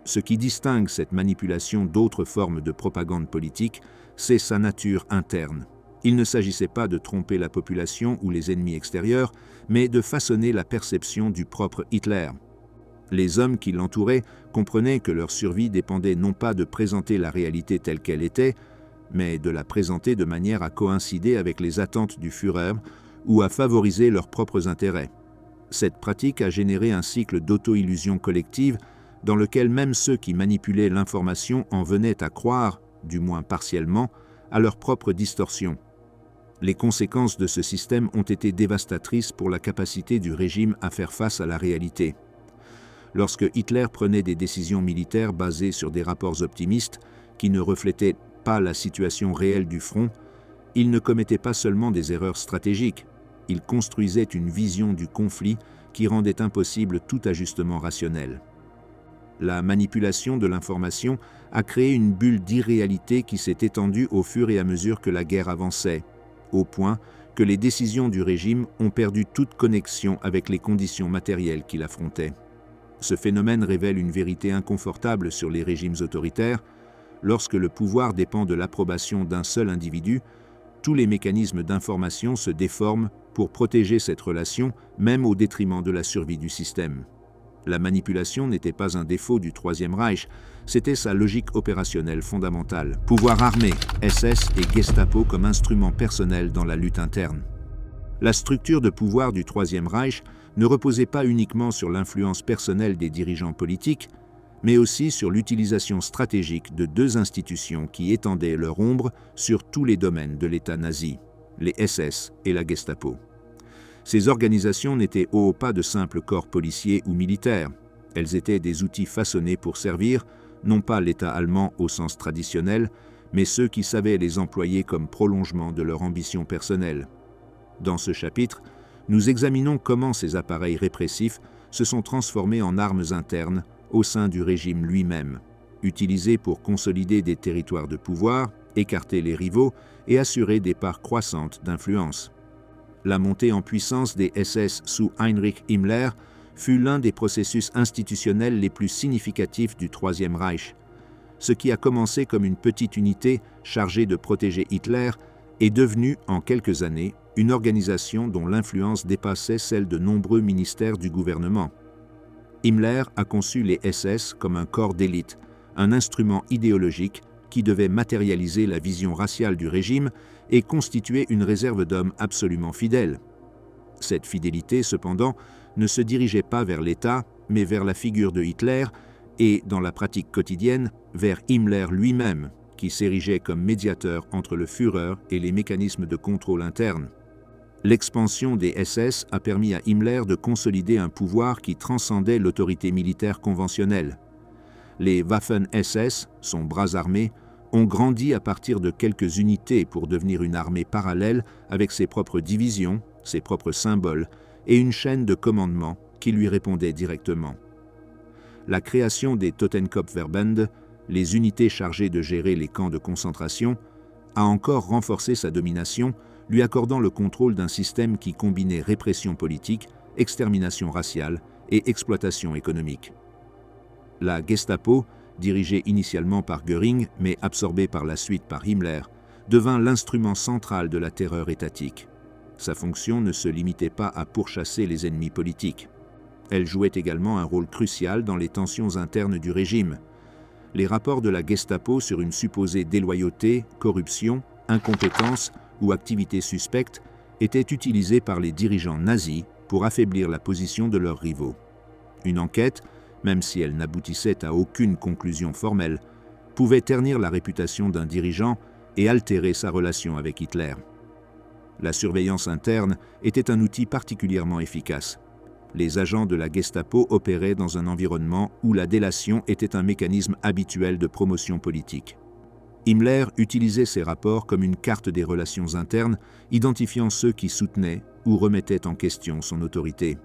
Ce qui distingue cette manipulation d'autres formes de propagande politique, c'est sa nature interne. Il ne s'agissait pas de tromper la population ou les ennemis extérieurs, mais de façonner la perception du propre Hitler. Les hommes qui l'entouraient comprenaient que leur survie dépendait non pas de présenter la réalité telle qu'elle était, mais de la présenter de manière à coïncider avec les attentes du Führer ou à favoriser leurs propres intérêts. Cette pratique a généré un cycle d'auto-illusion collective dans lequel même ceux qui manipulaient l'information en venaient à croire, du moins partiellement, à leur propre distorsion. Les conséquences de ce système ont été dévastatrices pour la capacité du régime à faire face à la réalité. Lorsque Hitler prenait des décisions militaires basées sur des rapports optimistes qui ne reflétaient pas la situation réelle du front, il ne commettait pas seulement des erreurs stratégiques, il construisait une vision du conflit qui rendait impossible tout ajustement rationnel. La manipulation de l'information a créé une bulle d'irréalité qui s'est étendue au fur et à mesure que la guerre avançait, au point que les décisions du régime ont perdu toute connexion avec les conditions matérielles qu'il affrontait. Ce phénomène révèle une vérité inconfortable sur les régimes autoritaires. Lorsque le pouvoir dépend de l'approbation d'un seul individu, tous les mécanismes d'information se déforment pour protéger cette relation, même au détriment de la survie du système. La manipulation n'était pas un défaut du Troisième Reich, c'était sa logique opérationnelle fondamentale. Pouvoir armé, SS et Gestapo comme instruments personnels dans la lutte interne. La structure de pouvoir du Troisième Reich ne reposait pas uniquement sur l'influence personnelle des dirigeants politiques, mais aussi sur l'utilisation stratégique de deux institutions qui étendaient leur ombre sur tous les domaines de l'État nazi, les SS et la Gestapo. Ces organisations n'étaient pas de simples corps policiers ou militaires. Elles étaient des outils façonnés pour servir, non pas l'État allemand au sens traditionnel, mais ceux qui savaient les employer comme prolongement de leur ambition personnelle. Dans ce chapitre, nous examinons comment ces appareils répressifs se sont transformés en armes internes au sein du régime lui-même, utilisés pour consolider des territoires de pouvoir, écarter les rivaux et assurer des parts croissantes d'influence. La montée en puissance des SS sous Heinrich Himmler fut l'un des processus institutionnels les plus significatifs du Troisième Reich. Ce qui a commencé comme une petite unité chargée de protéger Hitler est devenu, en quelques années, une organisation dont l'influence dépassait celle de nombreux ministères du gouvernement. Himmler a conçu les SS comme un corps d'élite, un instrument idéologique qui devait matérialiser la vision raciale du régime et constituer une réserve d'hommes absolument fidèles. Cette fidélité, cependant, ne se dirigeait pas vers l'État, mais vers la figure de Hitler et, dans la pratique quotidienne, vers Himmler lui-même, qui s'érigeait comme médiateur entre le Führer et les mécanismes de contrôle interne. L'expansion des SS a permis à Himmler de consolider un pouvoir qui transcendait l'autorité militaire conventionnelle. Les Waffen-SS, son bras armé, ont grandi à partir de quelques unités pour devenir une armée parallèle avec ses propres divisions, ses propres symboles et une chaîne de commandement qui lui répondait directement. La création des Totenkopfverbände, les unités chargées de gérer les camps de concentration, a encore renforcé sa domination, lui accordant le contrôle d'un système qui combinait répression politique, extermination raciale et exploitation économique. La Gestapo, dirigée initialement par Göring mais absorbée par la suite par Himmler, devint l'instrument central de la terreur étatique. Sa fonction ne se limitait pas à pourchasser les ennemis politiques. Elle jouait également un rôle crucial dans les tensions internes du régime. Les rapports de la Gestapo sur une supposée déloyauté, corruption, incompétence ou activité suspecte étaient utilisés par les dirigeants nazis pour affaiblir la position de leurs rivaux. Une enquête, même si elle n'aboutissait à aucune conclusion formelle, pouvait ternir la réputation d'un dirigeant et altérer sa relation avec Hitler. La surveillance interne était un outil particulièrement efficace. Les agents de la Gestapo opéraient dans un environnement où la délation était un mécanisme habituel de promotion politique. Himmler utilisait ces rapports comme une carte des relations internes, identifiant ceux qui soutenaient ou remettaient en question son autorité.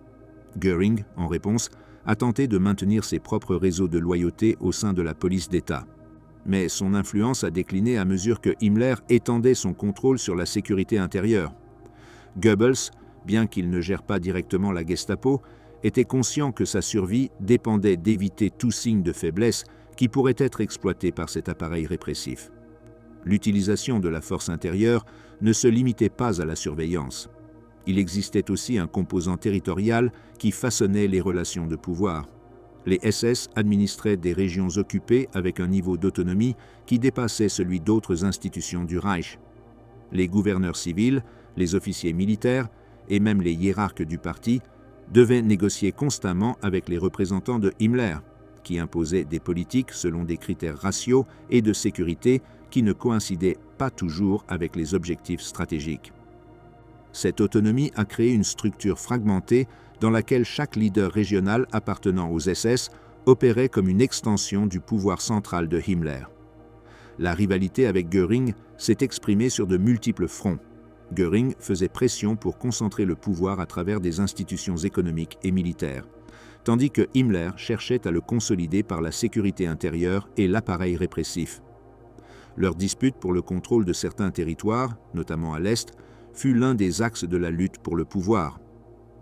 Göring, en réponse, a tenté de maintenir ses propres réseaux de loyauté au sein de la police d'État. Mais son influence a décliné à mesure que Himmler étendait son contrôle sur la sécurité intérieure. Goebbels, bien qu'il ne gère pas directement la Gestapo, était conscient que sa survie dépendait d'éviter tout signe de faiblesse qui pourrait être exploité par cet appareil répressif. L'utilisation de la force intérieure ne se limitait pas à la surveillance. Il existait aussi un composant territorial qui façonnait les relations de pouvoir. Les SS administraient des régions occupées avec un niveau d'autonomie qui dépassait celui d'autres institutions du Reich. Les gouverneurs civils, les officiers militaires et même les hiérarques du parti devaient négocier constamment avec les représentants de Himmler, qui imposaient des politiques selon des critères raciaux et de sécurité qui ne coïncidaient pas toujours avec les objectifs stratégiques. Cette autonomie a créé une structure fragmentée dans laquelle chaque leader régional appartenant aux SS opérait comme une extension du pouvoir central de Himmler. La rivalité avec Göring s'est exprimée sur de multiples fronts. Göring faisait pression pour concentrer le pouvoir à travers des institutions économiques et militaires, tandis que Himmler cherchait à le consolider par la sécurité intérieure et l'appareil répressif. Leur dispute pour le contrôle de certains territoires, notamment à l'Est, fut l'un des axes de la lutte pour le pouvoir.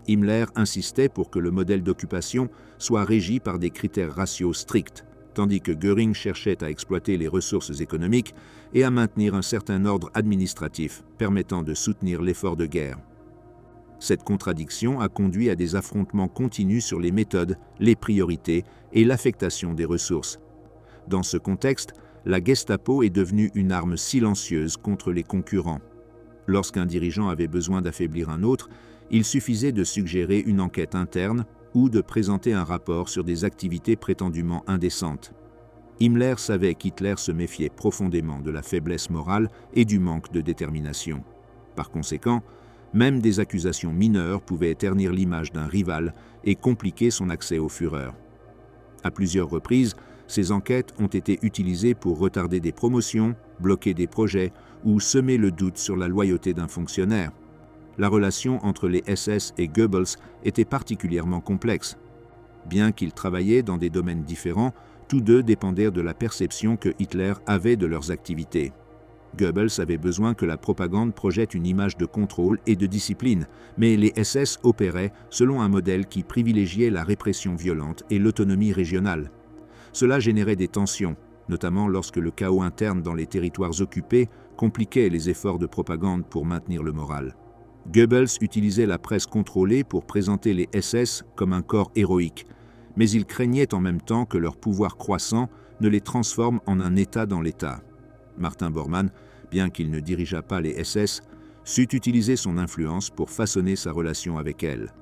Himmler insistait pour que le modèle d'occupation soit régi par des critères raciaux stricts, tandis que Göring cherchait à exploiter les ressources économiques et à maintenir un certain ordre administratif permettant de soutenir l'effort de guerre. Cette contradiction a conduit à des affrontements continus sur les méthodes, les priorités et l'affectation des ressources. Dans ce contexte, la Gestapo est devenue une arme silencieuse contre les concurrents. Lorsqu'un dirigeant avait besoin d'affaiblir un autre, il suffisait de suggérer une enquête interne ou de présenter un rapport sur des activités prétendument indécentes. Himmler savait qu'Hitler se méfiait profondément de la faiblesse morale et du manque de détermination. Par conséquent, même des accusations mineures pouvaient ternir l'image d'un rival et compliquer son accès au Führer. À plusieurs reprises, ces enquêtes ont été utilisées pour retarder des promotions, bloquer des projets ou semer le doute sur la loyauté d'un fonctionnaire. La relation entre les SS et Goebbels était particulièrement complexe. Bien qu'ils travaillaient dans des domaines différents, tous deux dépendaient de la perception que Hitler avait de leurs activités. Goebbels avait besoin que la propagande projette une image de contrôle et de discipline, mais les SS opéraient selon un modèle qui privilégiait la répression violente et l'autonomie régionale. Cela générait des tensions, notamment lorsque le chaos interne dans les territoires occupés compliquait les efforts de propagande pour maintenir le moral. Goebbels utilisait la presse contrôlée pour présenter les SS comme un corps héroïque, mais il craignait en même temps que leur pouvoir croissant ne les transforme en un État dans l'État. Martin Bormann, bien qu'il ne dirigeât pas les SS, sut utiliser son influence pour façonner sa relation avec elles.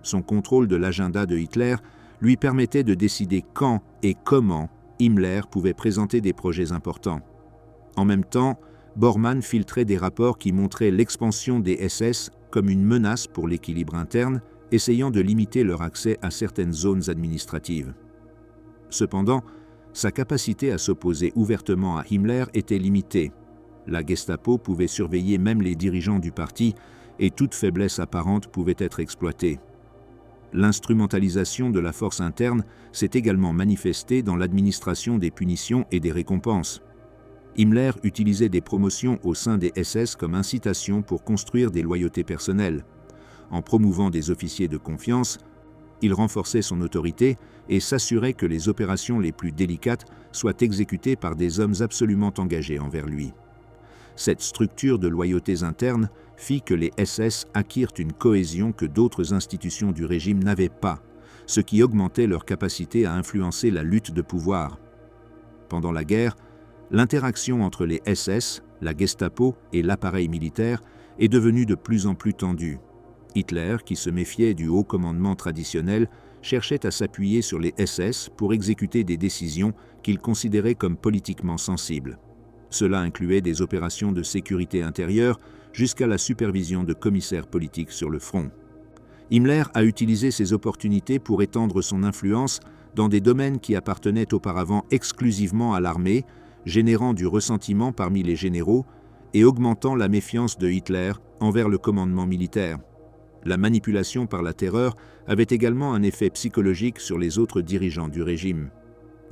Son contrôle de l'agenda de Hitler lui permettait de décider quand et comment Himmler pouvait présenter des projets importants. En même temps, Bormann filtrait des rapports qui montraient l'expansion des SS comme une menace pour l'équilibre interne, essayant de limiter leur accès à certaines zones administratives. Cependant, sa capacité à s'opposer ouvertement à Himmler était limitée. La Gestapo pouvait surveiller même les dirigeants du parti et toute faiblesse apparente pouvait être exploitée. L'instrumentalisation de la force interne s'est également manifestée dans l'administration des punitions et des récompenses. Himmler utilisait des promotions au sein des SS comme incitation pour construire des loyautés personnelles. En promouvant des officiers de confiance, il renforçait son autorité et s'assurait que les opérations les plus délicates soient exécutées par des hommes absolument engagés envers lui. Cette structure de loyautés internes fit que les SS acquirent une cohésion que d'autres institutions du régime n'avaient pas, ce qui augmentait leur capacité à influencer la lutte de pouvoir. Pendant la guerre, l'interaction entre les SS, la Gestapo et l'appareil militaire est devenue de plus en plus tendue. Hitler, qui se méfiait du haut commandement traditionnel, cherchait à s'appuyer sur les SS pour exécuter des décisions qu'il considérait comme politiquement sensibles. Cela incluait des opérations de sécurité intérieure jusqu'à la supervision de commissaires politiques sur le front. Himmler a utilisé ces opportunités pour étendre son influence dans des domaines qui appartenaient auparavant exclusivement à l'armée, générant du ressentiment parmi les généraux et augmentant la méfiance de Hitler envers le commandement militaire. La manipulation par la terreur avait également un effet psychologique sur les autres dirigeants du régime.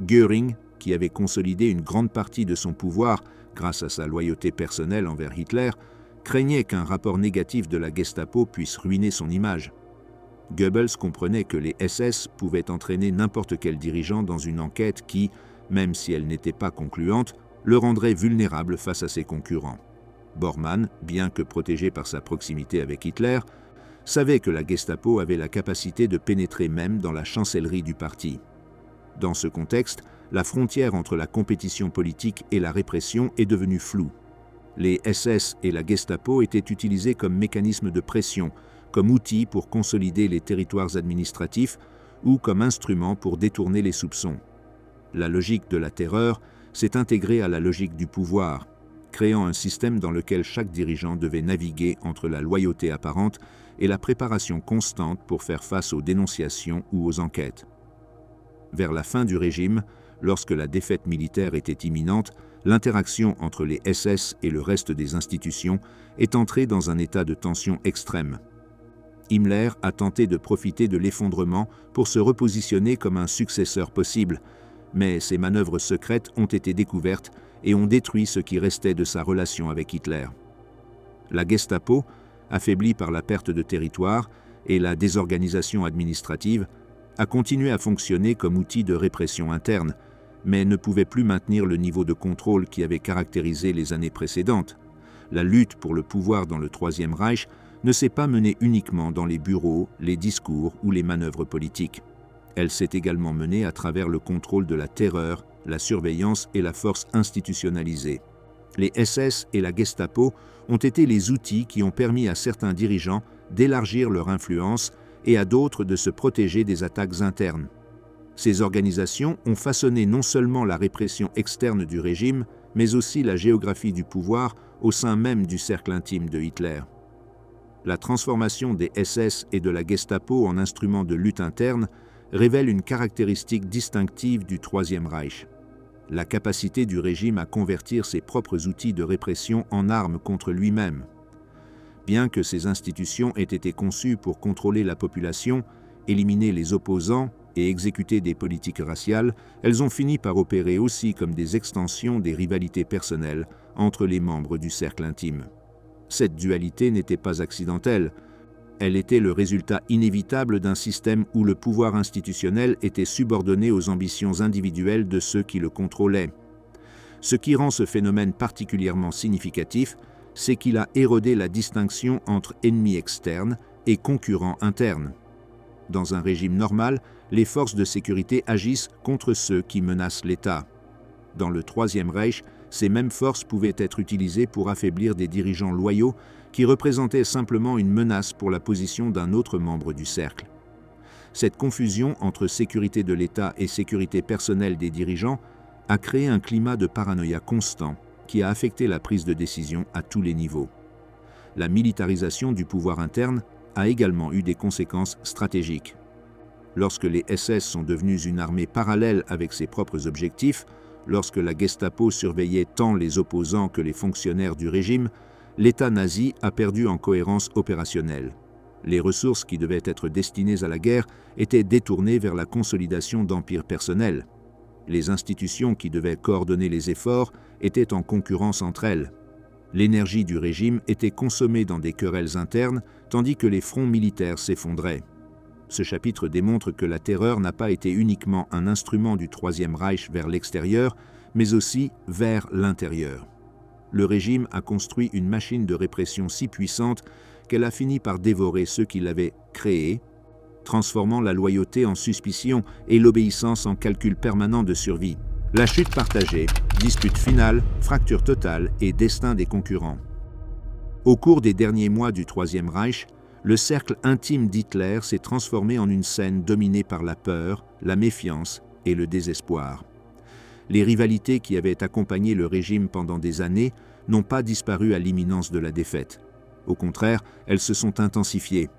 Göring, qui avait consolidé une grande partie de son pouvoir grâce à sa loyauté personnelle envers Hitler, craignait qu'un rapport négatif de la Gestapo puisse ruiner son image. Goebbels comprenait que les SS pouvaient entraîner n'importe quel dirigeant dans une enquête qui, même si elle n'était pas concluante, le rendrait vulnérable face à ses concurrents. Bormann, bien que protégé par sa proximité avec Hitler, savait que la Gestapo avait la capacité de pénétrer même dans la chancellerie du parti. Dans ce contexte, la frontière entre la compétition politique et la répression est devenue floue. Les SS et la Gestapo étaient utilisés comme mécanisme de pression, comme outil pour consolider les territoires administratifs ou comme instrument pour détourner les soupçons. La logique de la terreur s'est intégrée à la logique du pouvoir, créant un système dans lequel chaque dirigeant devait naviguer entre la loyauté apparente et la préparation constante pour faire face aux dénonciations ou aux enquêtes. Vers la fin du régime, lorsque la défaite militaire était imminente, l'interaction entre les SS et le reste des institutions est entrée dans un état de tension extrême. Himmler a tenté de profiter de l'effondrement pour se repositionner comme un successeur possible, mais ses manœuvres secrètes ont été découvertes et ont détruit ce qui restait de sa relation avec Hitler. La Gestapo, affaiblie par la perte de territoire et la désorganisation administrative, a continué à fonctionner comme outil de répression interne, mais ne pouvait plus maintenir le niveau de contrôle qui avait caractérisé les années précédentes. La lutte pour le pouvoir dans le Troisième Reich ne s'est pas menée uniquement dans les bureaux, les discours ou les manœuvres politiques. Elle s'est également menée à travers le contrôle de la terreur, la surveillance et la force institutionnalisée. Les SS et la Gestapo ont été les outils qui ont permis à certains dirigeants d'élargir leur influence et à d'autres de se protéger des attaques internes. Ces organisations ont façonné non seulement la répression externe du régime, mais aussi la géographie du pouvoir au sein même du cercle intime de Hitler. La transformation des SS et de la Gestapo en instruments de lutte interne révèle une caractéristique distinctive du Troisième Reich: la capacité du régime à convertir ses propres outils de répression en armes contre lui-même. Bien que ces institutions aient été conçues pour contrôler la population, éliminer les opposants et exécuter des politiques raciales, elles ont fini par opérer aussi comme des extensions des rivalités personnelles entre les membres du cercle intime. Cette dualité n'était pas accidentelle. Elle était le résultat inévitable d'un système où le pouvoir institutionnel était subordonné aux ambitions individuelles de ceux qui le contrôlaient. Ce qui rend ce phénomène particulièrement significatif, c'est qu'il a érodé la distinction entre ennemis externes et concurrents internes. Dans un régime normal, les forces de sécurité agissent contre ceux qui menacent l'État. Dans le Troisième Reich, ces mêmes forces pouvaient être utilisées pour affaiblir des dirigeants loyaux qui représentaient simplement une menace pour la position d'un autre membre du cercle. Cette confusion entre sécurité de l'État et sécurité personnelle des dirigeants a créé un climat de paranoïa constant qui a affecté la prise de décision à tous les niveaux. La militarisation du pouvoir interne a également eu des conséquences stratégiques. Lorsque les SS sont devenus une armée parallèle avec ses propres objectifs, lorsque la Gestapo surveillait tant les opposants que les fonctionnaires du régime, l'État nazi a perdu en cohérence opérationnelle. Les ressources qui devaient être destinées à la guerre étaient détournées vers la consolidation d'empires personnels. Les institutions qui devaient coordonner les efforts étaient en concurrence entre elles. L'énergie du régime était consommée dans des querelles internes, tandis que les fronts militaires s'effondraient. Ce chapitre démontre que la terreur n'a pas été uniquement un instrument du Troisième Reich vers l'extérieur, mais aussi vers l'intérieur. Le régime a construit une machine de répression si puissante qu'elle a fini par dévorer ceux qui l'avaient créée, transformant la loyauté en suspicion et l'obéissance en calcul permanent de survie. La chute partagée, dispute finale, fracture totale et destin des concurrents. Au cours des derniers mois du Troisième Reich, le cercle intime d'Hitler s'est transformé en une scène dominée par la peur, la méfiance et le désespoir. Les rivalités qui avaient accompagné le régime pendant des années n'ont pas disparu à l'imminence de la défaite. Au contraire, elles se sont intensifiées.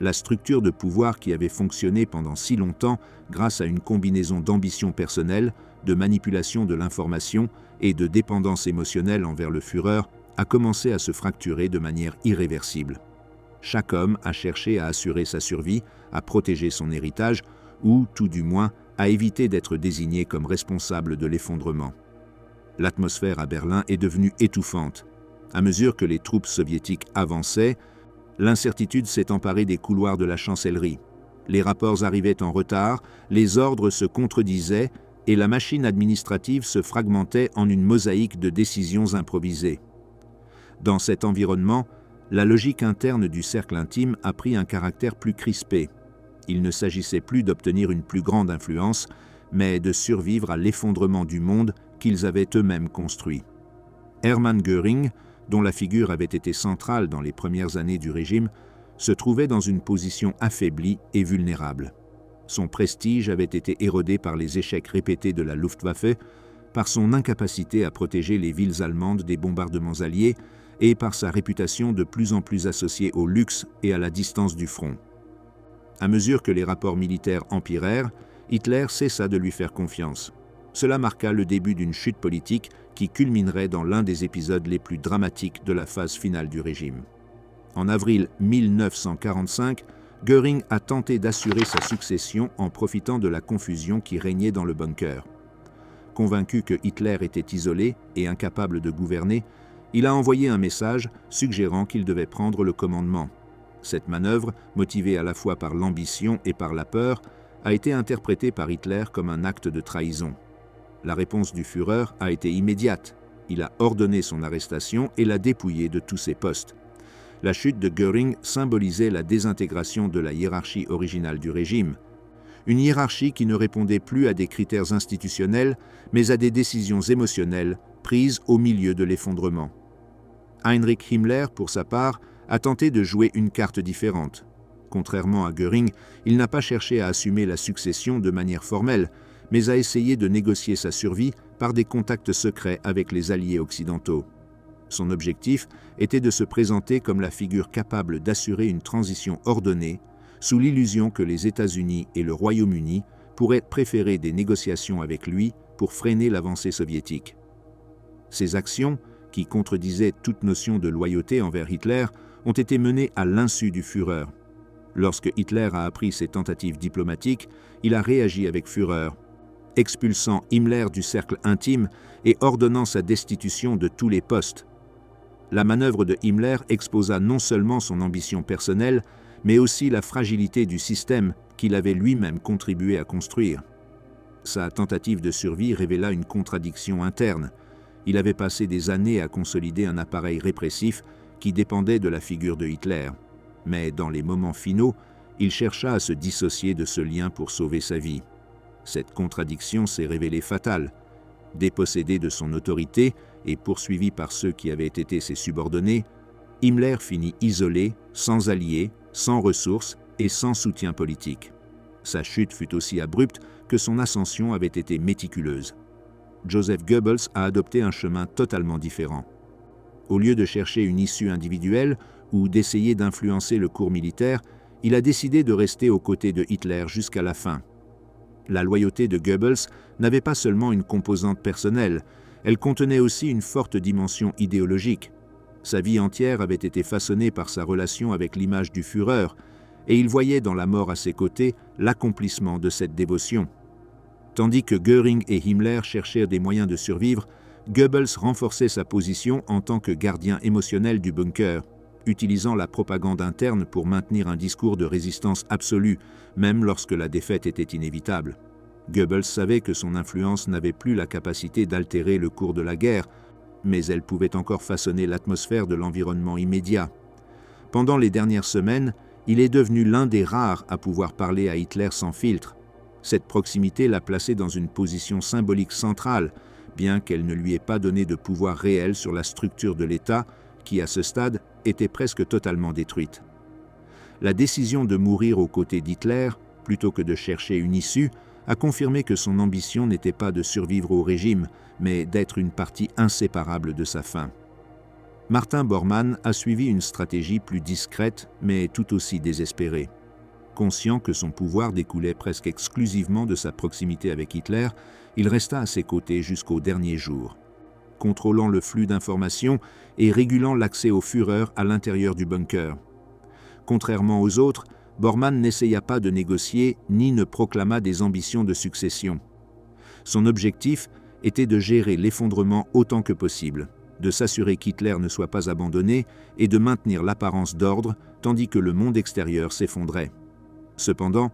La structure de pouvoir qui avait fonctionné pendant si longtemps grâce à une combinaison d'ambition personnelle, de manipulation de l'information et de dépendance émotionnelle envers le Führer a commencé à se fracturer de manière irréversible. Chaque homme a cherché à assurer sa survie, à protéger son héritage ou, tout du moins, à éviter d'être désigné comme responsable de l'effondrement. L'atmosphère à Berlin est devenue étouffante. À mesure que les troupes soviétiques avançaient, l'incertitude s'est emparée des couloirs de la chancellerie. Les rapports arrivaient en retard, les ordres se contredisaient et la machine administrative se fragmentait en une mosaïque de décisions improvisées. Dans cet environnement, la logique interne du cercle intime a pris un caractère plus crispé. Il ne s'agissait plus d'obtenir une plus grande influence, mais de survivre à l'effondrement du monde qu'ils avaient eux-mêmes construit. Hermann Göring, dont la figure avait été centrale dans les premières années du régime, se trouvait dans une position affaiblie et vulnérable. Son prestige avait été érodé par les échecs répétés de la Luftwaffe, par son incapacité à protéger les villes allemandes des bombardements alliés et par sa réputation de plus en plus associée au luxe et à la distance du front. À mesure que les rapports militaires empirèrent, Hitler cessa de lui faire confiance. Cela marqua le début d'une chute politique qui culminerait dans l'un des épisodes les plus dramatiques de la phase finale du régime. En avril 1945, Göring a tenté d'assurer sa succession en profitant de la confusion qui régnait dans le bunker. Convaincu que Hitler était isolé et incapable de gouverner, il a envoyé un message suggérant qu'il devait prendre le commandement. Cette manœuvre, motivée à la fois par l'ambition et par la peur, a été interprétée par Hitler comme un acte de trahison. La réponse du Führer a été immédiate. Il a ordonné son arrestation et l'a dépouillé de tous ses postes. La chute de Göring symbolisait la désintégration de la hiérarchie originale du régime. Une hiérarchie qui ne répondait plus à des critères institutionnels, mais à des décisions émotionnelles prises au milieu de l'effondrement. Heinrich Himmler, pour sa part, a tenté de jouer une carte différente. Contrairement à Göring, il n'a pas cherché à assumer la succession de manière formelle, mais a essayé de négocier sa survie par des contacts secrets avec les alliés occidentaux. Son objectif était de se présenter comme la figure capable d'assurer une transition ordonnée, sous l'illusion que les États-Unis et le Royaume-Uni pourraient préférer des négociations avec lui pour freiner l'avancée soviétique. Ces actions, qui contredisaient toute notion de loyauté envers Hitler, ont été menées à l'insu du Führer. Lorsque Hitler a appris ces tentatives diplomatiques, il a réagi avec fureur, expulsant Himmler du cercle intime et ordonnant sa destitution de tous les postes. La manœuvre de Himmler exposa non seulement son ambition personnelle, mais aussi la fragilité du système qu'il avait lui-même contribué à construire. Sa tentative de survie révéla une contradiction interne. Il avait passé des années à consolider un appareil répressif qui dépendait de la figure de Hitler. Mais dans les moments finaux, il chercha à se dissocier de ce lien pour sauver sa vie. Cette contradiction s'est révélée fatale. Dépossédé de son autorité et poursuivi par ceux qui avaient été ses subordonnés, Himmler finit isolé, sans alliés, sans ressources et sans soutien politique. Sa chute fut aussi abrupte que son ascension avait été méticuleuse. Joseph Goebbels a adopté un chemin totalement différent. Au lieu de chercher une issue individuelle ou d'essayer d'influencer le cours militaire, il a décidé de rester aux côtés de Hitler jusqu'à la fin. La loyauté de Goebbels n'avait pas seulement une composante personnelle, elle contenait aussi une forte dimension idéologique. Sa vie entière avait été façonnée par sa relation avec l'image du Führer, et il voyait dans la mort à ses côtés l'accomplissement de cette dévotion. Tandis que Göring et Himmler cherchèrent des moyens de survivre, Goebbels renforçait sa position en tant que gardien émotionnel du bunker, utilisant la propagande interne pour maintenir un discours de résistance absolue, même lorsque la défaite était inévitable. Goebbels savait que son influence n'avait plus la capacité d'altérer le cours de la guerre, mais elle pouvait encore façonner l'atmosphère de l'environnement immédiat. Pendant les dernières semaines, il est devenu l'un des rares à pouvoir parler à Hitler sans filtre. Cette proximité l'a placé dans une position symbolique centrale, bien qu'elle ne lui ait pas donné de pouvoir réel sur la structure de l'État, qui à ce stade était presque totalement détruite. La décision de mourir aux côtés d'Hitler, plutôt que de chercher une issue, a confirmé que son ambition n'était pas de survivre au régime, mais d'être une partie inséparable de sa fin. Martin Bormann a suivi une stratégie plus discrète, mais tout aussi désespérée. Conscient que son pouvoir découlait presque exclusivement de sa proximité avec Hitler, il resta à ses côtés jusqu'au dernier jour, contrôlant le flux d'informations et régulant l'accès au Führer à l'intérieur du bunker. Contrairement aux autres, Bormann n'essaya pas de négocier ni ne proclama des ambitions de succession. Son objectif était de gérer l'effondrement autant que possible, de s'assurer qu'Hitler ne soit pas abandonné et de maintenir l'apparence d'ordre tandis que le monde extérieur s'effondrait. Cependant,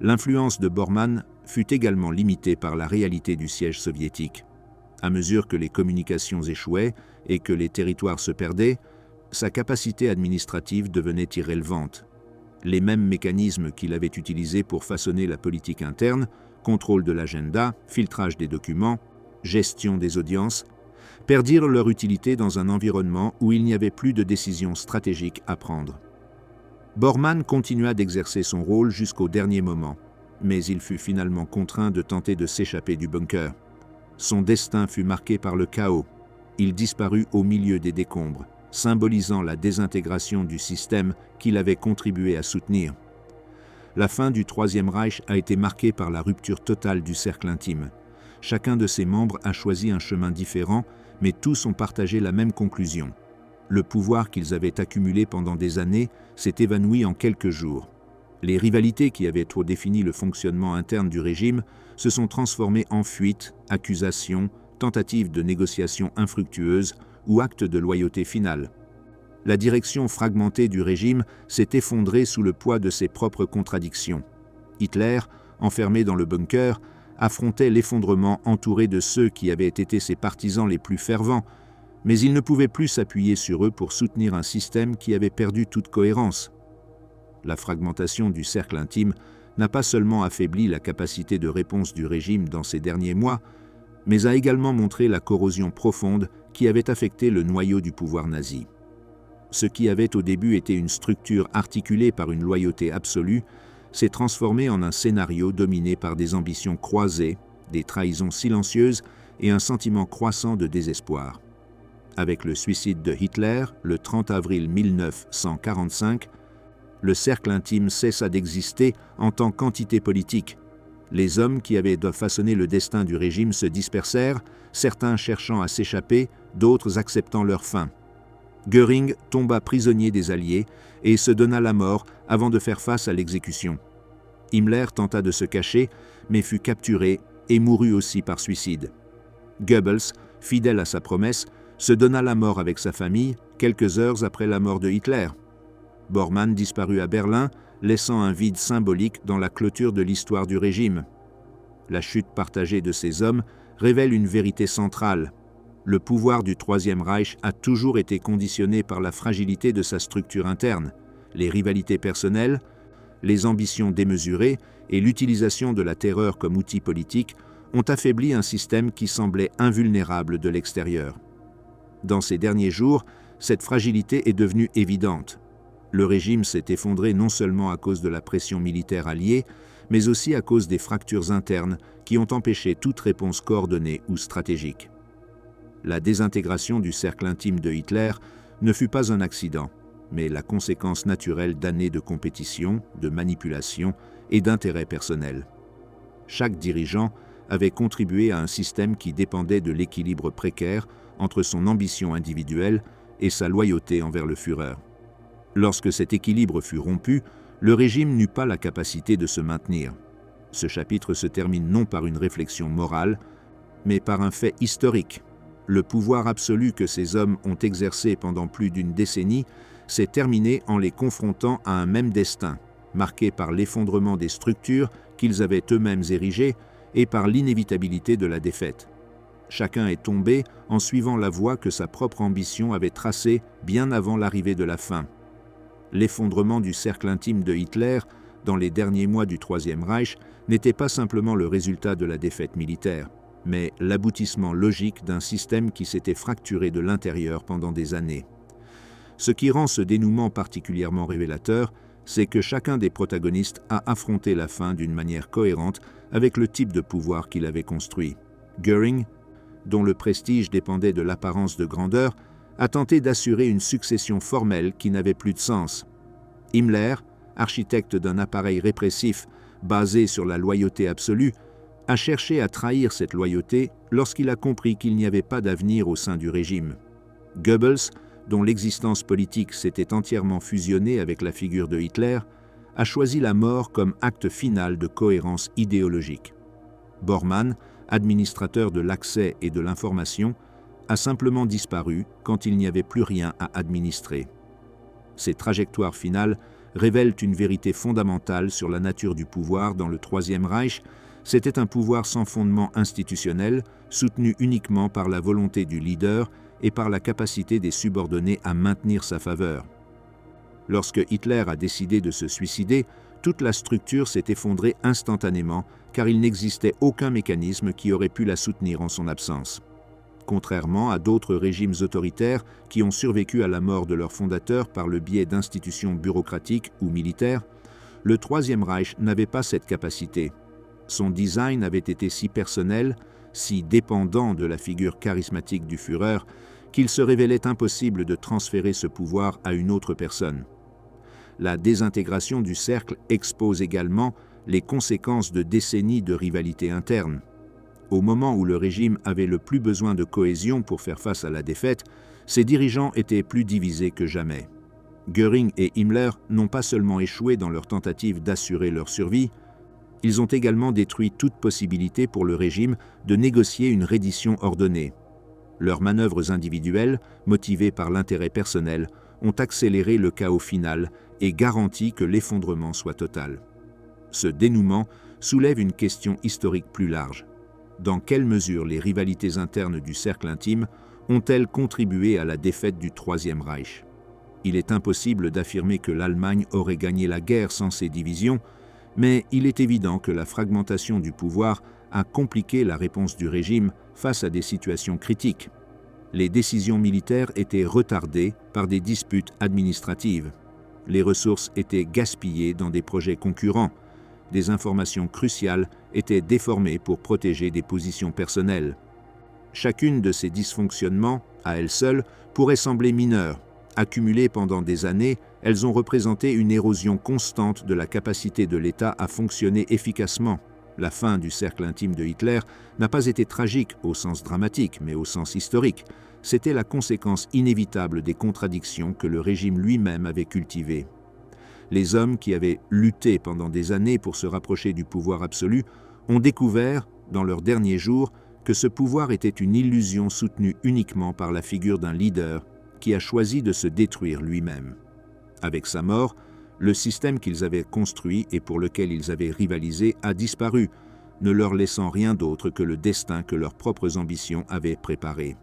l'influence de Bormann fut également limitée par la réalité du siège soviétique. À mesure que les communications échouaient et que les territoires se perdaient, sa capacité administrative devenait irrélevante. Les mêmes mécanismes qu'il avait utilisés pour façonner la politique interne, contrôle de l'agenda, filtrage des documents, gestion des audiences, perdirent leur utilité dans un environnement où il n'y avait plus de décisions stratégiques à prendre. Bormann continua d'exercer son rôle jusqu'au dernier moment, mais il fut finalement contraint de tenter de s'échapper du bunker. Son destin fut marqué par le chaos. Il disparut au milieu des décombres, symbolisant la désintégration du système qu'il avait contribué à soutenir. La fin du Troisième Reich a été marquée par la rupture totale du cercle intime. Chacun de ses membres a choisi un chemin différent, mais tous ont partagé la même conclusion. Le pouvoir qu'ils avaient accumulé pendant des années s'est évanoui en quelques jours. Les rivalités qui avaient trop défini le fonctionnement interne du régime se sont transformées en fuites, accusations, tentatives de négociations infructueuses ou actes de loyauté finale. La direction fragmentée du régime s'est effondrée sous le poids de ses propres contradictions. Hitler, enfermé dans le bunker, affrontait l'effondrement entouré de ceux qui avaient été ses partisans les plus fervents, mais il ne pouvait plus s'appuyer sur eux pour soutenir un système qui avait perdu toute cohérence. La fragmentation du cercle intime n'a pas seulement affaibli la capacité de réponse du régime dans ces derniers mois, mais a également montré la corrosion profonde qui avait affecté le noyau du pouvoir nazi. Ce qui avait au début été une structure articulée par une loyauté absolue s'est transformé en un scénario dominé par des ambitions croisées, des trahisons silencieuses et un sentiment croissant de désespoir. Avec le suicide de Hitler, le 30 avril 1945, le cercle intime cessa d'exister en tant qu'entité politique. Les hommes qui avaient façonné le destin du régime se dispersèrent, certains cherchant à s'échapper, d'autres acceptant leur fin. Göring tomba prisonnier des Alliés et se donna la mort avant de faire face à l'exécution. Himmler tenta de se cacher, mais fut capturé et mourut aussi par suicide. Goebbels, fidèle à sa promesse, se donna la mort avec sa famille quelques heures après la mort de Hitler. Bormann disparut à Berlin, laissant un vide symbolique dans la clôture de l'histoire du régime. La chute partagée de ces hommes révèle une vérité centrale. Le pouvoir du Troisième Reich a toujours été conditionné par la fragilité de sa structure interne, les rivalités personnelles, les ambitions démesurées et l'utilisation de la terreur comme outil politique ont affaibli un système qui semblait invulnérable de l'extérieur. Dans ces derniers jours, cette fragilité est devenue évidente. Le régime s'est effondré non seulement à cause de la pression militaire alliée, mais aussi à cause des fractures internes qui ont empêché toute réponse coordonnée ou stratégique. La désintégration du cercle intime de Hitler ne fut pas un accident, mais la conséquence naturelle d'années de compétition, de manipulation et d'intérêts personnels. Chaque dirigeant avait contribué à un système qui dépendait de l'équilibre précaire entre son ambition individuelle et sa loyauté envers le Führer. Lorsque cet équilibre fut rompu, le régime n'eut pas la capacité de se maintenir. Ce chapitre se termine non par une réflexion morale, mais par un fait historique. Le pouvoir absolu que ces hommes ont exercé pendant plus d'une décennie s'est terminé en les confrontant à un même destin, marqué par l'effondrement des structures qu'ils avaient eux-mêmes érigées et par l'inévitabilité de la défaite. Chacun est tombé en suivant la voie que sa propre ambition avait tracée bien avant l'arrivée de la fin. L'effondrement du cercle intime de Hitler dans les derniers mois du Troisième Reich n'était pas simplement le résultat de la défaite militaire, mais l'aboutissement logique d'un système qui s'était fracturé de l'intérieur pendant des années. Ce qui rend ce dénouement particulièrement révélateur, c'est que chacun des protagonistes a affronté la fin d'une manière cohérente avec le type de pouvoir qu'il avait construit. Göring, dont le prestige dépendait de l'apparence de grandeur, a tenté d'assurer une succession formelle qui n'avait plus de sens. Himmler, architecte d'un appareil répressif basé sur la loyauté absolue, a cherché à trahir cette loyauté lorsqu'il a compris qu'il n'y avait pas d'avenir au sein du régime. Goebbels, dont l'existence politique s'était entièrement fusionnée avec la figure de Hitler, a choisi la mort comme acte final de cohérence idéologique. Bormann, administrateur de l'accès et de l'information, a simplement disparu quand il n'y avait plus rien à administrer. Ces trajectoires finales révèlent une vérité fondamentale sur la nature du pouvoir dans le Troisième Reich. C'était un pouvoir sans fondement institutionnel, soutenu uniquement par la volonté du leader et par la capacité des subordonnés à maintenir sa faveur. Lorsque Hitler a décidé de se suicider, toute la structure s'est effondrée instantanément car il n'existait aucun mécanisme qui aurait pu la soutenir en son absence. Contrairement à d'autres régimes autoritaires qui ont survécu à la mort de leur fondateur par le biais d'institutions bureaucratiques ou militaires, le Troisième Reich n'avait pas cette capacité. Son design avait été si personnel, si dépendant de la figure charismatique du Führer, qu'il se révélait impossible de transférer ce pouvoir à une autre personne. La désintégration du cercle expose également les conséquences de décennies de rivalité interne. Au moment où le régime avait le plus besoin de cohésion pour faire face à la défaite, ses dirigeants étaient plus divisés que jamais. Göring et Himmler n'ont pas seulement échoué dans leur tentative d'assurer leur survie, ils ont également détruit toute possibilité pour le régime de négocier une reddition ordonnée. Leurs manœuvres individuelles, motivées par l'intérêt personnel, ont accéléré le chaos final et garanti que l'effondrement soit total. Ce dénouement soulève une question historique plus large. Dans quelle mesure les rivalités internes du cercle intime ont-elles contribué à la défaite du Troisième Reich? Il est impossible d'affirmer que l'Allemagne aurait gagné la guerre sans ces divisions, mais il est évident que la fragmentation du pouvoir a compliqué la réponse du régime face à des situations critiques. Les décisions militaires étaient retardées par des disputes administratives. Les ressources étaient gaspillées dans des projets concurrents. Des informations cruciales étaient déformées pour protéger des positions personnelles. Chacune de ces dysfonctionnements, à elle seule, pourrait sembler mineure. Accumulées pendant des années, elles ont représenté une érosion constante de la capacité de l'État à fonctionner efficacement. La fin du cercle intime de Hitler n'a pas été tragique au sens dramatique, mais au sens historique. C'était la conséquence inévitable des contradictions que le régime lui-même avait cultivées. Les hommes qui avaient lutté pendant des années pour se rapprocher du pouvoir absolu ont découvert, dans leurs derniers jours, que ce pouvoir était une illusion soutenue uniquement par la figure d'un leader qui a choisi de se détruire lui-même. Avec sa mort, le système qu'ils avaient construit et pour lequel ils avaient rivalisé a disparu, ne leur laissant rien d'autre que le destin que leurs propres ambitions avaient préparé.